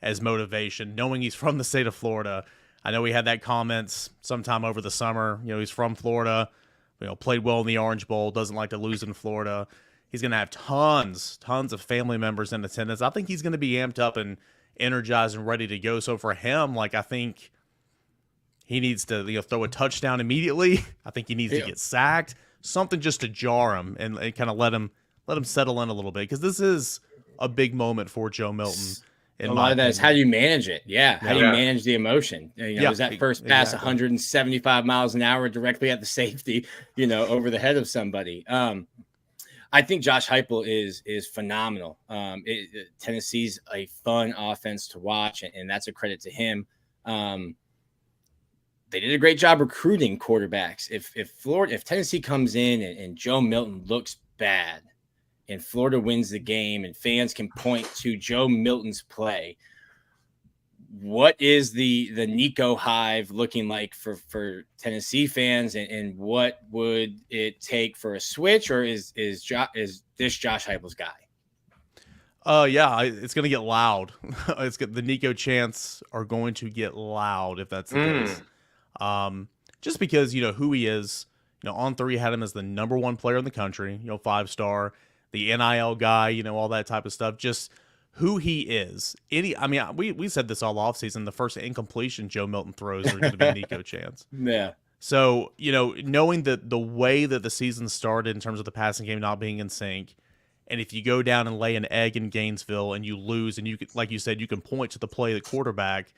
as motivation, knowing he's from the state of Florida. I know he had that comments sometime over the summer. He's from Florida, played well in the Orange Bowl, doesn't like to lose in Florida. He's going to have tons of family members in attendance. I think he's going to be amped up and energized and ready to go. So for him, I think he needs to throw a touchdown immediately. I think he needs to get sacked. Something just to jar him and kind of let him settle in a little bit, because this is a big moment for Joe Milton. A lot of that is how do you manage it? Yeah. How do you manage the emotion? Is that first pass 175 miles an hour directly at the safety, over the head of somebody? I think Josh Heupel is phenomenal. Tennessee's a fun offense to watch, and that's a credit to him. They did a great job recruiting quarterbacks. If Tennessee comes in and Joe Milton looks bad and Florida wins the game and fans can point to Joe Milton's play, what is the Nico Hive looking like for Tennessee fans, and what would it take for a switch, or is this Josh Heupel's guy? It's going to get loud. The Nico chants are going to get loud if that's the case. Just because, who he is. On 3 had him as the number 1 player in the country, 5-star, the NIL guy, all that type of stuff. Just who he is. We said this all offseason. The first incompletion Joe Milton throws are going to be Nico Chance. Yeah. So, knowing that the way that the season started in terms of the passing game not being in sync, and if you go down and lay an egg in Gainesville and you lose, and you could, like you said, you can point to the play of the quarterback,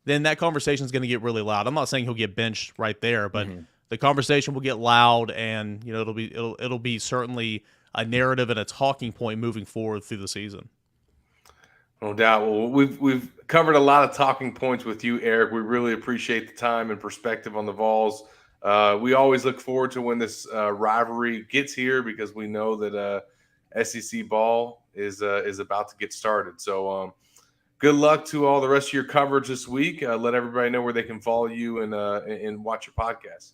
then that conversation is going to get really loud. I'm not saying he'll get benched right there, but the conversation will get loud, and it'll be certainly a narrative and a talking point moving forward through the season. No doubt. Well, we've covered a lot of talking points with you, Eric. We really appreciate the time and perspective on the Vols. We always look forward to when this rivalry gets here, because we know that SEC ball is about to get started. So good luck to all the rest of your coverage this week. Let everybody know where they can follow you and watch your podcast.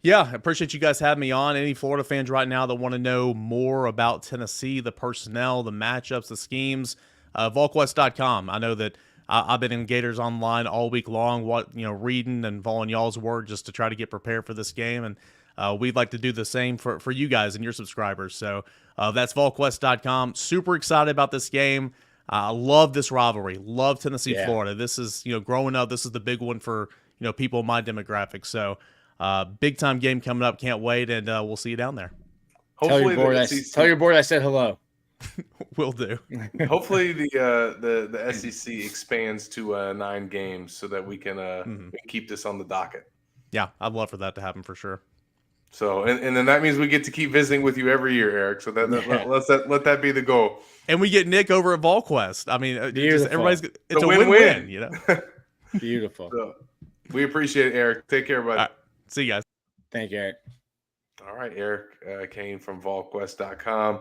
Yeah, I appreciate you guys having me on. Any Florida fans right now that want to know more about Tennessee, the personnel, the matchups, the schemes, VolQuest.com. I know that I've been in Gators Online all week long, reading and following y'all's work just to try to get prepared for this game. And we'd like to do the same for you guys and your subscribers. So that's VolQuest.com. Super excited about this game. I love this rivalry. Love Tennessee, Florida. This is, growing up, this is the big one for, people in my demographic. So big time game coming up. Can't wait. And we'll see you down there. Hopefully tell your board I said hello. Will do. Hopefully the SEC expands to 9 games so that we can keep this on the docket. Yeah, I'd love for that to happen for sure. So and then that means we get to keep visiting with you every year, Eric. So let that be the goal. And we get Nick over at VolQuest. I mean, it's a win-win. Beautiful. So, we appreciate it, Eric. Take care, buddy. Right. See you guys. Thank you, Eric. All right, Eric Kane from VolQuest.com.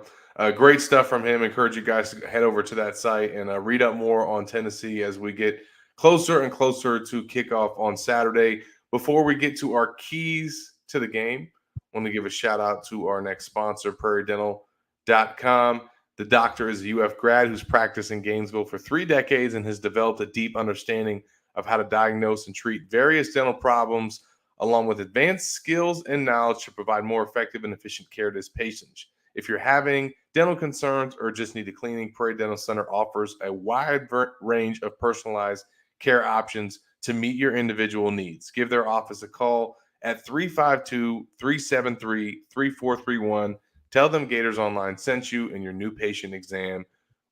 Great stuff from him. Encourage you guys to head over to that site and read up more on Tennessee as we get closer and closer to kickoff on Saturday. Before we get to our keys to the game, I want to give a shout out to our next sponsor, PrairieDental.com. The doctor is a UF grad who's practiced in Gainesville for 3 decades and has developed a deep understanding of how to diagnose and treat various dental problems, along with advanced skills and knowledge to provide more effective and efficient care to his patients. If you're having dental concerns or just need a cleaning, Prairie Dental Center offers a wide range of personalized care options to meet your individual needs. Give their office a call at 352-373-3431. Tell them Gators Online sent you, and your new patient exam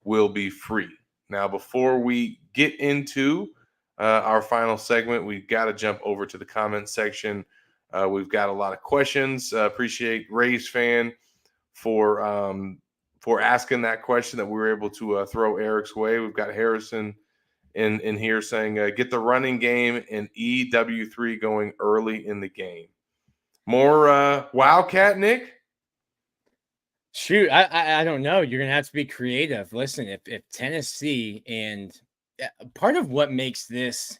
will be free. Now, before we get into our final segment, we've got to jump over to the comment section. We've got a lot of questions. Appreciate Rays fan for asking that question that we were able to throw Eric's way. We've got Harrison in here saying, get the running game and EW3 going early in the game. More Wildcat, Nick? Shoot, I don't know. You're gonna have to be creative. Listen, if Tennessee, and part of what makes this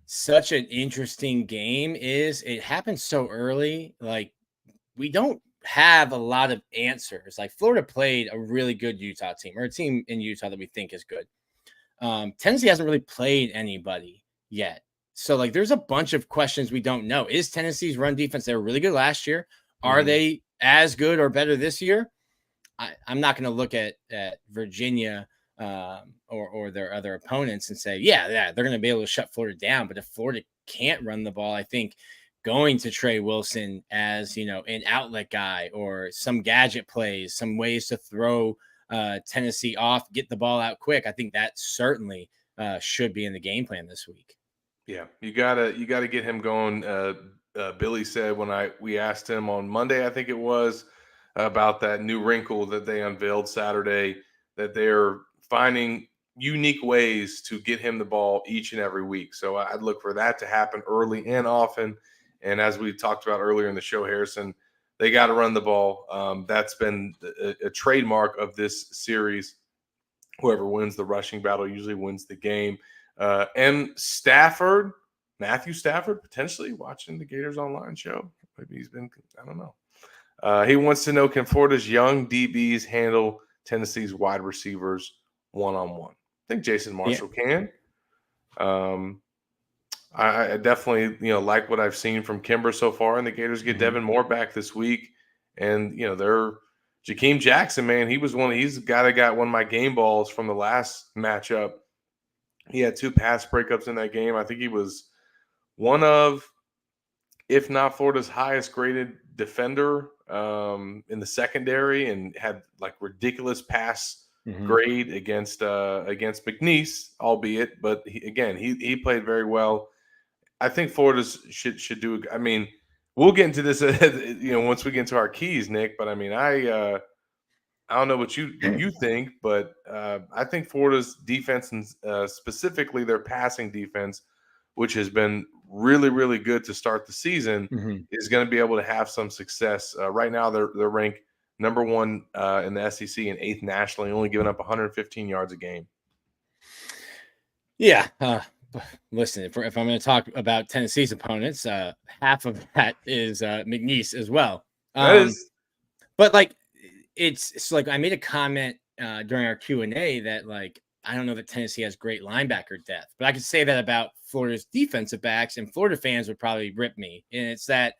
such an interesting game is it happens so early. Like, we don't have a lot of answers. Like, Florida played a really good Utah team, or a team in Utah that we think is good. Tennessee hasn't really played anybody yet. So, like, there's a bunch of questions we don't know. Is Tennessee's run defense, they were really good last year. Are they as good or better this year? I'm not going to look at Virginia or their other opponents and say, yeah, they're going to be able to shut Florida down. But if Florida can't run the ball, I think going to Trey Wilson as, an outlet guy or some gadget plays, some ways to throw Tennessee off, get the ball out quick, I think that certainly should be in the game plan this week. Yeah, you gotta get him going. Billy said when we asked him on Monday, I think it was, about that new wrinkle that they unveiled Saturday, that they're finding unique ways to get him the ball each and every week. So I'd look for that to happen early and often. And as we talked about earlier in the show, Harrison, they got to run the ball. That's been a trademark of this series. Whoever wins the rushing battle usually wins the game. Matthew Stafford, potentially watching the Gators Online show. Maybe he's been, I don't know. He wants to know, can Florida's young DBs handle Tennessee's wide receivers one-on-one? I think Jason Marshall can. I definitely, like what I've seen from Kimber so far, and the Gators get Mhm. Devin Moore back this week. And, they're Jakeem Jackson, man. He's the guy that got one of my game balls from the last matchup. He had 2 pass breakups in that game. I think he was one of, if not Florida's highest graded defender in the secondary, and had like ridiculous pass Mhm. grade against McNeese, albeit, but he played very well. I think Florida's should do. I mean, we'll get into this, once we get into our keys, Nick. But I mean, I don't know what you think, but I think Florida's defense, and specifically their passing defense, which has been really, really good to start the season, Mhm. is going to be able to have some success. Right now, they're ranked number 1 in the SEC and 8th nationally, only giving up 115 yards a game. Yeah. Listen, if I'm going to talk about Tennessee's opponents, half of that is McNeese as well. That is, But like, it's like I made a comment during our Q&A that like I don't know that Tennessee has great linebacker depth, but I could say that about Florida's defensive backs, and Florida fans would probably rip me. And it's that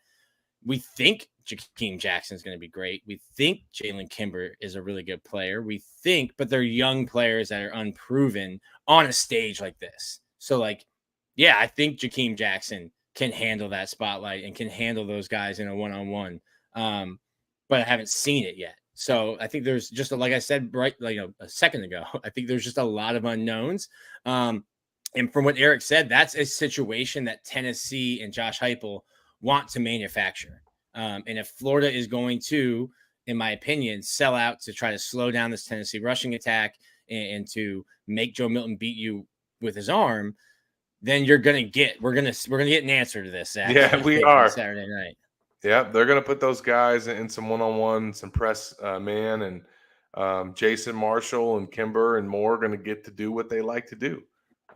we think Jakeem Jackson is going to be great. We think Jalen Kimber is a really good player. We think, but they're young players that are unproven on a stage like this. So like, yeah, I think Jakeem Jackson can handle that spotlight and can handle those guys in a one-on-one. But I haven't seen it yet. So I think there's just like I said, right, like a second ago, I think there's just a lot of unknowns. And from what Eric said, that's a situation that Tennessee and Josh Heupel want to manufacture. And if Florida is going to, in my opinion, sell out to try to slow down this Tennessee rushing attack and to make Joe Milton beat you with his arm, then we're gonna get an answer to this, Zach. yeah, we are. Saturday night. Yeah, they're going to put those guys in some one-on-one, some press man, and Jason Marshall and Kimber and Moore are going to get to do what they like to do.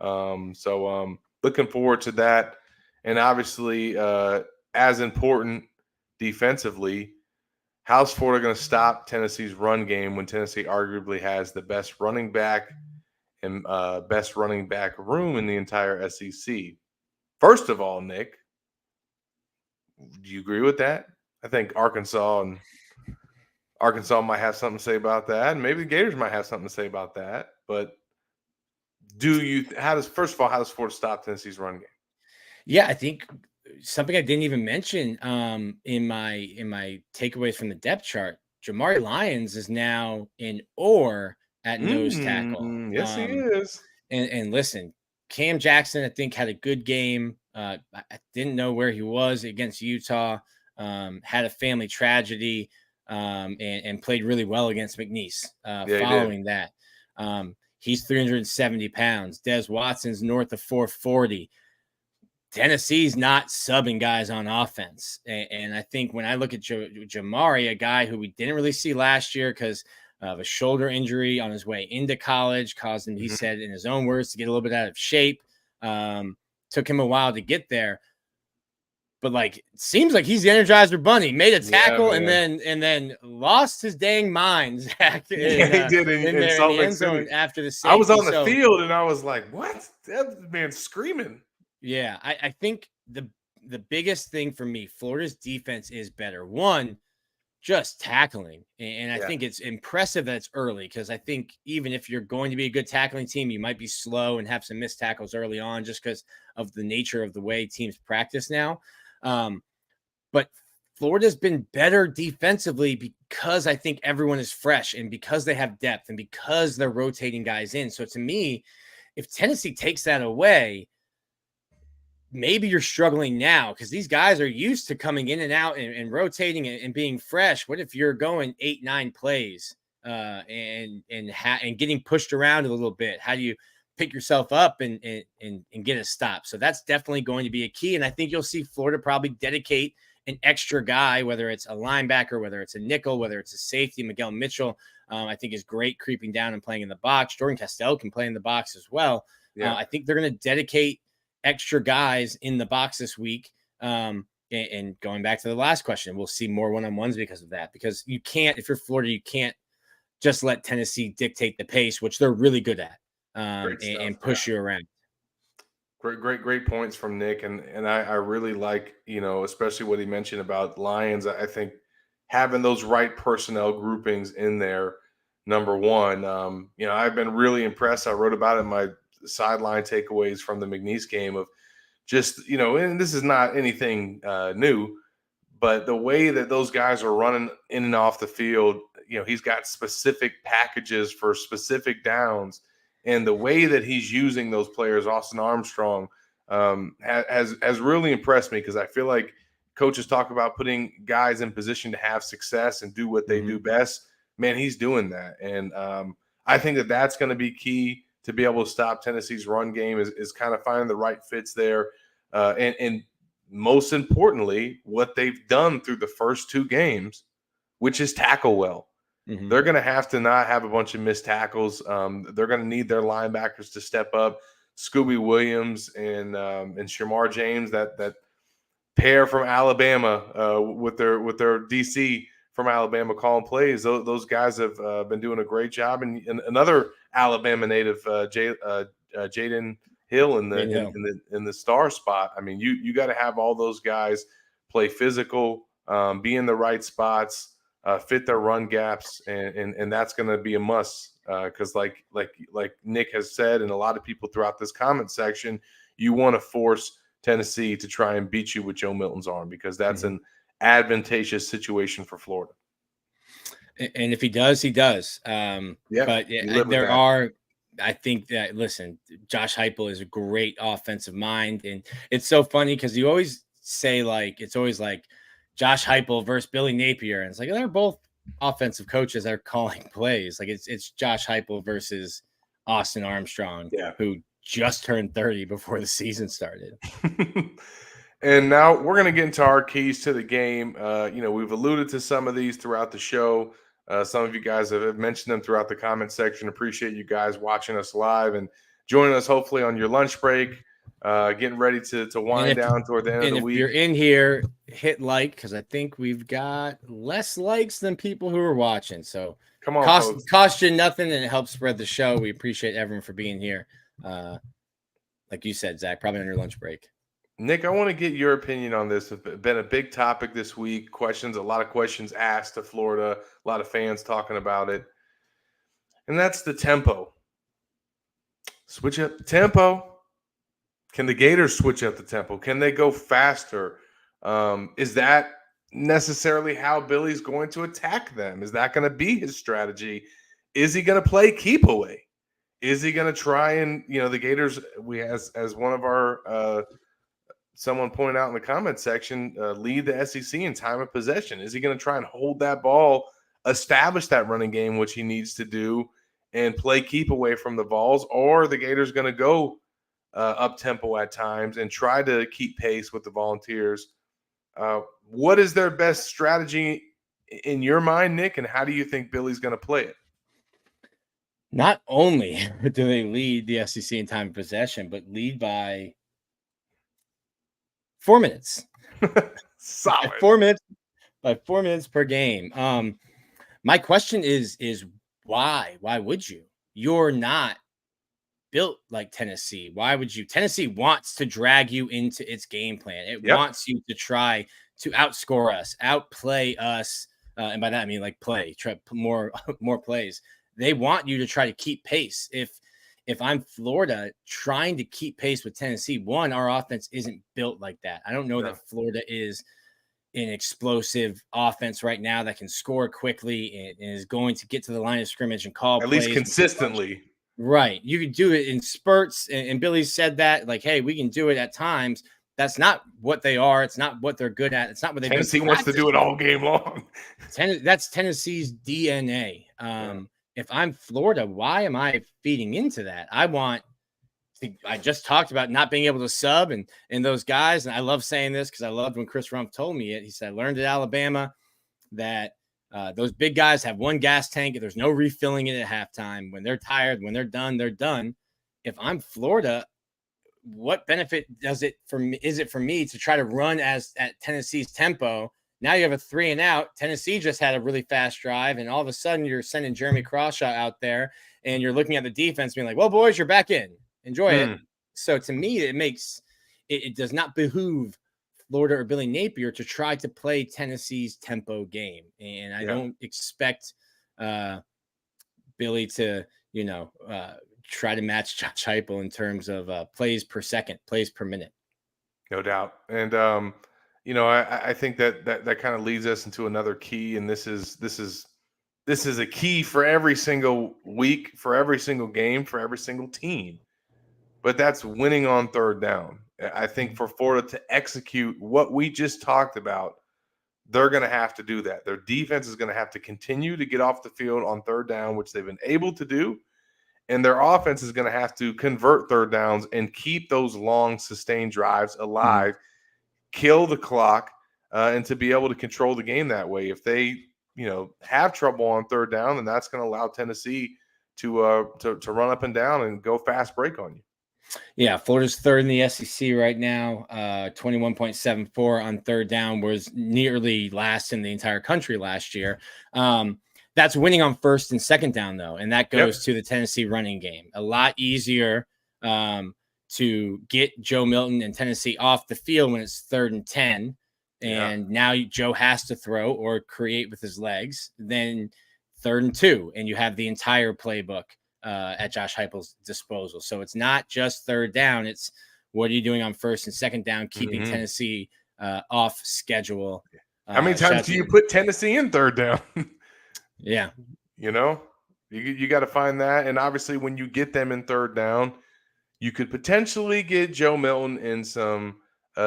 So looking forward to that. And obviously, as important defensively, how's Florida going to stop Tennessee's run game when Tennessee arguably has the best running back and best running back room in the entire SEC? First of all, Nick, do you agree with that? I think Arkansas might have something to say about that, and maybe the Gators might have something to say about that. But how does Florida stop Tennessee's run game? Yeah, I think something I didn't even mention in my takeaways from the depth chart. Jamari Lyons is now in or at nose tackle. Yes, he is. And listen, Cam Jackson, I think, had a good game. I didn't know where he was against Utah. Had a family tragedy and played really well against McNeese following that. He's 370 pounds. Des Watson's north of 440. Tennessee's not subbing guys on offense. And I think when I look at Jamari, a guy who we didn't really see last year because of a shoulder injury on his way into college, caused him, he said in his own words, to get a little bit out of shape. Took him a while to get there. But like, it seems like he's the Energizer Bunny. Made a tackle and then lost his dang mind. Zach, he did in Salt Lake City after the safety. I was on the field and I was like, "What? That man's screaming!" Yeah, I think the biggest thing for me, Florida's defense is better. One, just tackling, and I think it's impressive that it's early because I think even if you're going to be a good tackling team, you might be slow and have some missed tackles early on just because of the nature of the way teams practice now. But Florida's been better defensively because I think everyone is fresh and because they have depth and because they're rotating guys in. So to me, if Tennessee takes that away, maybe you're struggling now because these guys are used to coming in and out and rotating and being fresh. What if you're going 8-9 plays and getting pushed around a little bit? How do you pick yourself up and get a stop? So that's definitely going to be a key. And I think you'll see Florida probably dedicate an extra guy, whether it's a linebacker, whether it's a nickel, whether it's a safety. Miguel Mitchell, I think, is great creeping down and playing in the box. Jordan Castell can play in the box as well. Yeah. I think they're going to dedicate extra guys in the box this week. And going back to the last question, we'll see more one-on-ones because of that. Because you can't, if you're Florida, you can't just let Tennessee dictate the pace, which they're really good at, and push you around. Great points from Nick, and I really like, especially what he mentioned about Lions. I think having those right personnel groupings in there, number one. I've been really impressed. I wrote about it in my sideline takeaways from the McNeese game of just, and this is not anything new, but the way that those guys are running in and off the field, he's got specific packages for specific downs, and the way that he's using those players, Austin Armstrong, has really impressed me, because I feel like coaches talk about putting guys in position to have success and do what they do best. Man, he's doing that, and I think that that's going to be key to be able to stop Tennessee's run game is kind of finding the right fits there, and most importantly, what they've done through the first two games, which is tackle well. They're going to have to not have a bunch of missed tackles. They're going to need their linebackers to step up. Scooby Williams and Shamar James, that pair from Alabama with their DC from Alabama calling plays. Those guys have been doing a great job. And another Alabama native, Jaden Hill in the star spot. I mean, you got to have all those guys play physical, be in the right spots, fit their run gaps, and that's going to be a must, because like Nick has said, and a lot of people throughout this comment section, you want to force Tennessee to try and beat you with Joe Milton's arm, because that's an advantageous situation for Florida. And if he does, he does. But there are. I think that, listen, Josh Heupel is a great offensive mind. And it's so funny because you always say, it's always like Josh Heupel versus Billy Napier. And it's like, they're both offensive coaches that are calling plays. Like it's Josh Heupel versus Austin Armstrong, who just turned 30 before the season started. And now we're going to get into our keys to the game. We've alluded to some of these throughout the show. Some of you guys have mentioned them throughout the comment section. Appreciate you guys watching us live and joining us hopefully on your lunch break, getting ready to wind down toward the end of the week. If you're in here, hit like, because I think we've got less likes than people who are watching. So come on, cost you nothing, and it helps spread the show. We appreciate everyone for being here. Like you said, Zach, probably on your lunch break. Nick, I want to get your opinion on this. It's been a big topic this week. A lot of questions asked to Florida, a lot of fans talking about it. And that's the tempo. Switch up the tempo. Can the Gators switch up the tempo? Can they go faster? Is that necessarily how Billy's going to attack them? Is that going to be his strategy? Is he going to play keep away? Is he going to try and, the Gators, as one of our someone pointed out in the comment section, lead the SEC in time of possession. Is he going to try and hold that ball, establish that running game, which he needs to do, and play keep away from the Vols? Or are the Gators going to go up-tempo at times and try to keep pace with the Volunteers? What is their best strategy in your mind, Nick, and how do you think Billy's going to play it? Not only do they lead the SEC in time of possession, but lead by 4 minutes. Solid. 4 minutes by 4 minutes per game. My question is why? Why would you? You're not built like Tennessee. Why would you? Tennessee wants to drag you into its game plan. It wants you to try to outscore us, outplay us. And by that, I mean try more plays. They want you to try to keep pace. If I'm Florida trying to keep pace with Tennessee, our offense isn't built like that. I don't know that Florida is an explosive offense right now that can score quickly and is going to get to the line of scrimmage and call plays. At least consistently. Right. You can do it in spurts. And Billy said that, hey, we can do it at times. That's not what they are. It's not what they're good at. It's not what they do. Tennessee wants to do it all game long. That's Tennessee's DNA. If I'm Florida, why am I feeding into that? I just talked about not being able to sub and those guys. And I love saying this because I loved when Chris Rumpf told me it. He said, I learned at Alabama that those big guys have one gas tank. There's no refilling it at halftime. When they're tired, when they're done, they're done. If I'm Florida, what benefit is it for me to try to run at Tennessee's tempo? Now you have a 3 and out. Tennessee just had a really fast drive, and all of a sudden you're sending Jeremy Crawshaw out there, and you're looking at the defense being like, well, boys, you're back in. Enjoy it. So to me, it does not behoove Florida or Billy Napier to try to play Tennessee's tempo game. And I don't expect Billy to, try to match Josh Heupel in terms of plays per second, plays per minute. No doubt. And I think that kind of leads us into another key, and this is a key for every single week, for every single game, for every single team. But that's winning on third down. I think for Florida to execute what we just talked about, they're going to have to do that. Their defense is going to have to continue to get off the field on third down, which they've been able to do. And their offense is going to have to convert third downs and keep those long, sustained drives alive, kill the clock, and to be able to control the game that way. If they, have trouble on third down, then that's going to allow Tennessee to run up and down and go fast break on you. Yeah, Florida's third in the SEC right now. 21.74 on third down, was nearly last in the entire country last year. That's winning on first and second down, though, and that goes to the Tennessee running game. A lot easier to get Joe Milton and Tennessee off the field when it's 3rd and 10, and now Joe has to throw or create with his legs. Then 3rd and 2, and you have the entire playbook at Josh Heupel's disposal. So it's not just third down. It's what are you doing on first and second down, keeping Tennessee off schedule. How many times do you put Tennessee in third down? Yeah. You got to find that. And obviously when you get them in third down, you could potentially get Joe Milton in some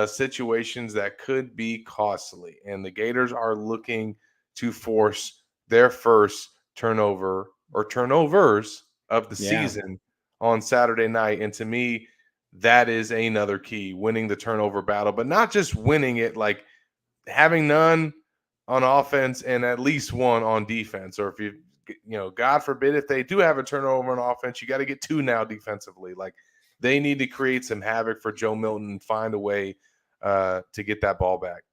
situations that could be costly. And the Gators are looking to force their first turnover or turnovers of the season on Saturday night. And to me, that is another key, winning the turnover battle, but not just winning it, like having none on offense and at least one on defense. Or if God forbid, if they do have a turnover on offense, you got to get 2 now defensively. Like they need to create some havoc for Joe Milton and find a way to get that ball back.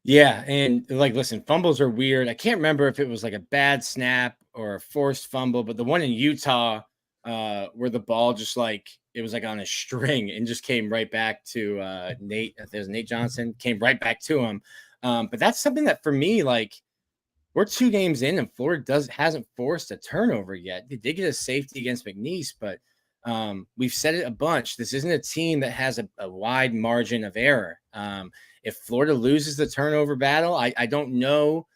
Yeah. And listen, fumbles are weird. I can't remember if it was like a bad snap or a forced fumble, but the one in Utah where the ball just it was like on a string and just came right back to Nate. There's Nate Johnson, came right back to him. But that's something that for me, we're 2 games in and Florida hasn't forced a turnover yet. They did get a safety against McNeese, but we've said it a bunch. This isn't a team that has a wide margin of error. If Florida loses the turnover battle, I don't know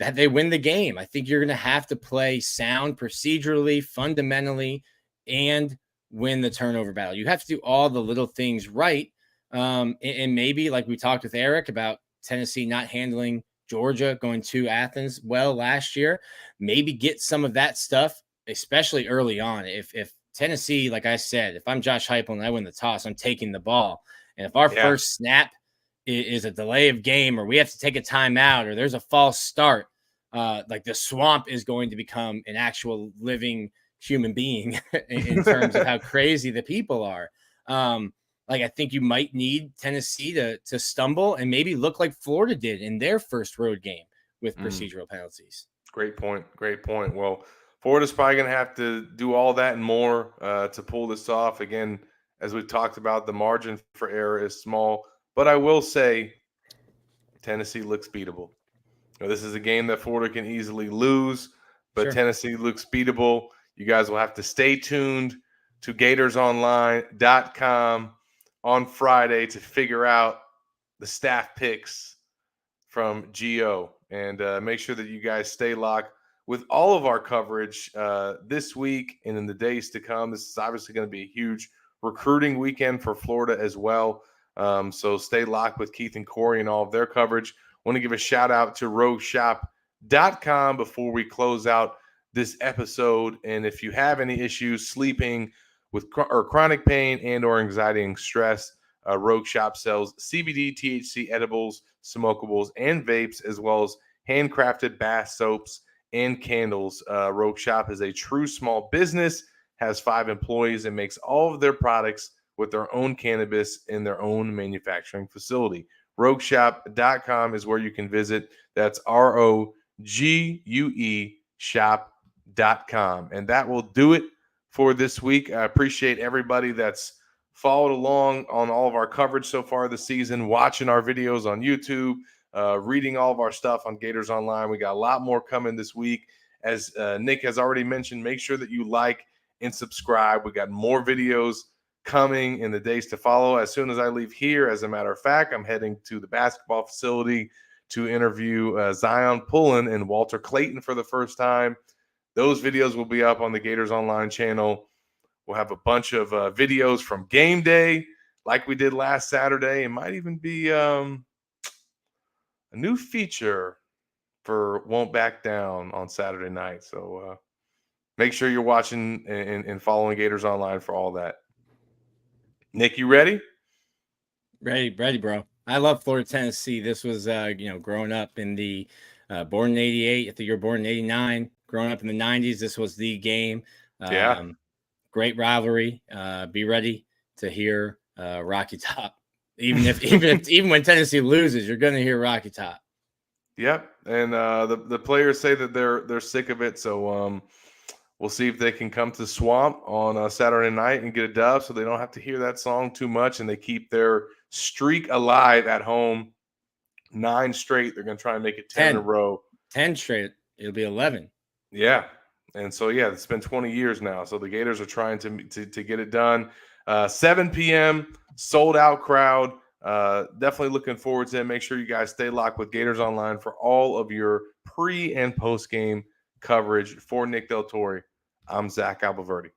that they win the game. I think you're going to have to play sound procedurally, fundamentally, and win the turnover battle. You have to do all the little things right. And maybe like we talked with Eric about Tennessee not handling Georgia going to Athens well last year, maybe get some of that stuff, especially early on. If Tennessee, like I said, if I'm Josh Heupel and I win the toss, I'm taking the ball. And if our first snap is a delay of game, or we have to take a timeout, or there's a false start, the swamp is going to become an actual living human being in terms of how crazy the people are. I think you might need Tennessee to stumble and maybe look like Florida did in their first road game with procedural penalties. Great point. Well, Florida's probably going to have to do all that and more to pull this off. Again, as we've talked about, the margin for error is small. But I will say Tennessee looks beatable. This is a game that Florida can easily lose, but Tennessee looks beatable. You guys will have to stay tuned to GatorsOnline.com on Friday to figure out the staff picks from Gio. And make sure that you guys stay locked with all of our coverage this week and in the days to come. This is obviously going to be a huge recruiting weekend for Florida as well. So stay locked with Keith and Corey and all of their coverage. I want to give a shout out to RogueShop.com before we close out this episode. And if you have any issues sleeping with chronic pain and or anxiety and stress, Rogue Shop sells CBD, THC edibles, smokables, and vapes, as well as handcrafted bath soaps and candles. Rogue Shop is a true small business, has 5 employees, and makes all of their products with their own cannabis in their own manufacturing facility. RogueShop.com is where you can visit. That's ROGUE shop.com. And that will do it for this week. I appreciate everybody that's followed along on all of our coverage so far this season, watching our videos on YouTube, reading all of our stuff on Gators Online. We got a lot more coming this week. As Nick has already mentioned, make sure that you like and subscribe. We got more videos coming in the days to follow. As soon as I leave here, as a matter of fact, I'm heading to the basketball facility to interview Zion Pullen and Walter Clayton for the first time. Those videos will be up on the Gators Online channel. We'll have a bunch of videos from game day like we did last Saturday. It might even be a new feature for Won't Back Down on Saturday night. So make sure you're watching and following Gators Online for all that. Nick, you ready? Ready, bro. I love Florida, Tennessee. This was, growing up in the born in 88. I think you were born in 89. Growing up in the 90s, this was the game. Yeah. Great rivalry. Be ready to hear Rocky Top. Even when Tennessee loses, you're going to hear Rocky Top. Yep. And the players say that they're sick of it. So we'll see if they can come to Swamp on Saturday night and get a dub so they don't have to hear that song too much and they keep their streak alive at home. 9 straight. They're going to try and make it 10 in a row. 10 straight. It'll be 11. Yeah. And so, yeah, it's been 20 years now. So the Gators are trying to get it done. 7 p.m., sold-out crowd. Definitely looking forward to it. Make sure you guys stay locked with Gators Online for all of your pre- and post-game coverage. For Nick Del Torre, I'm Zach Albaverdi.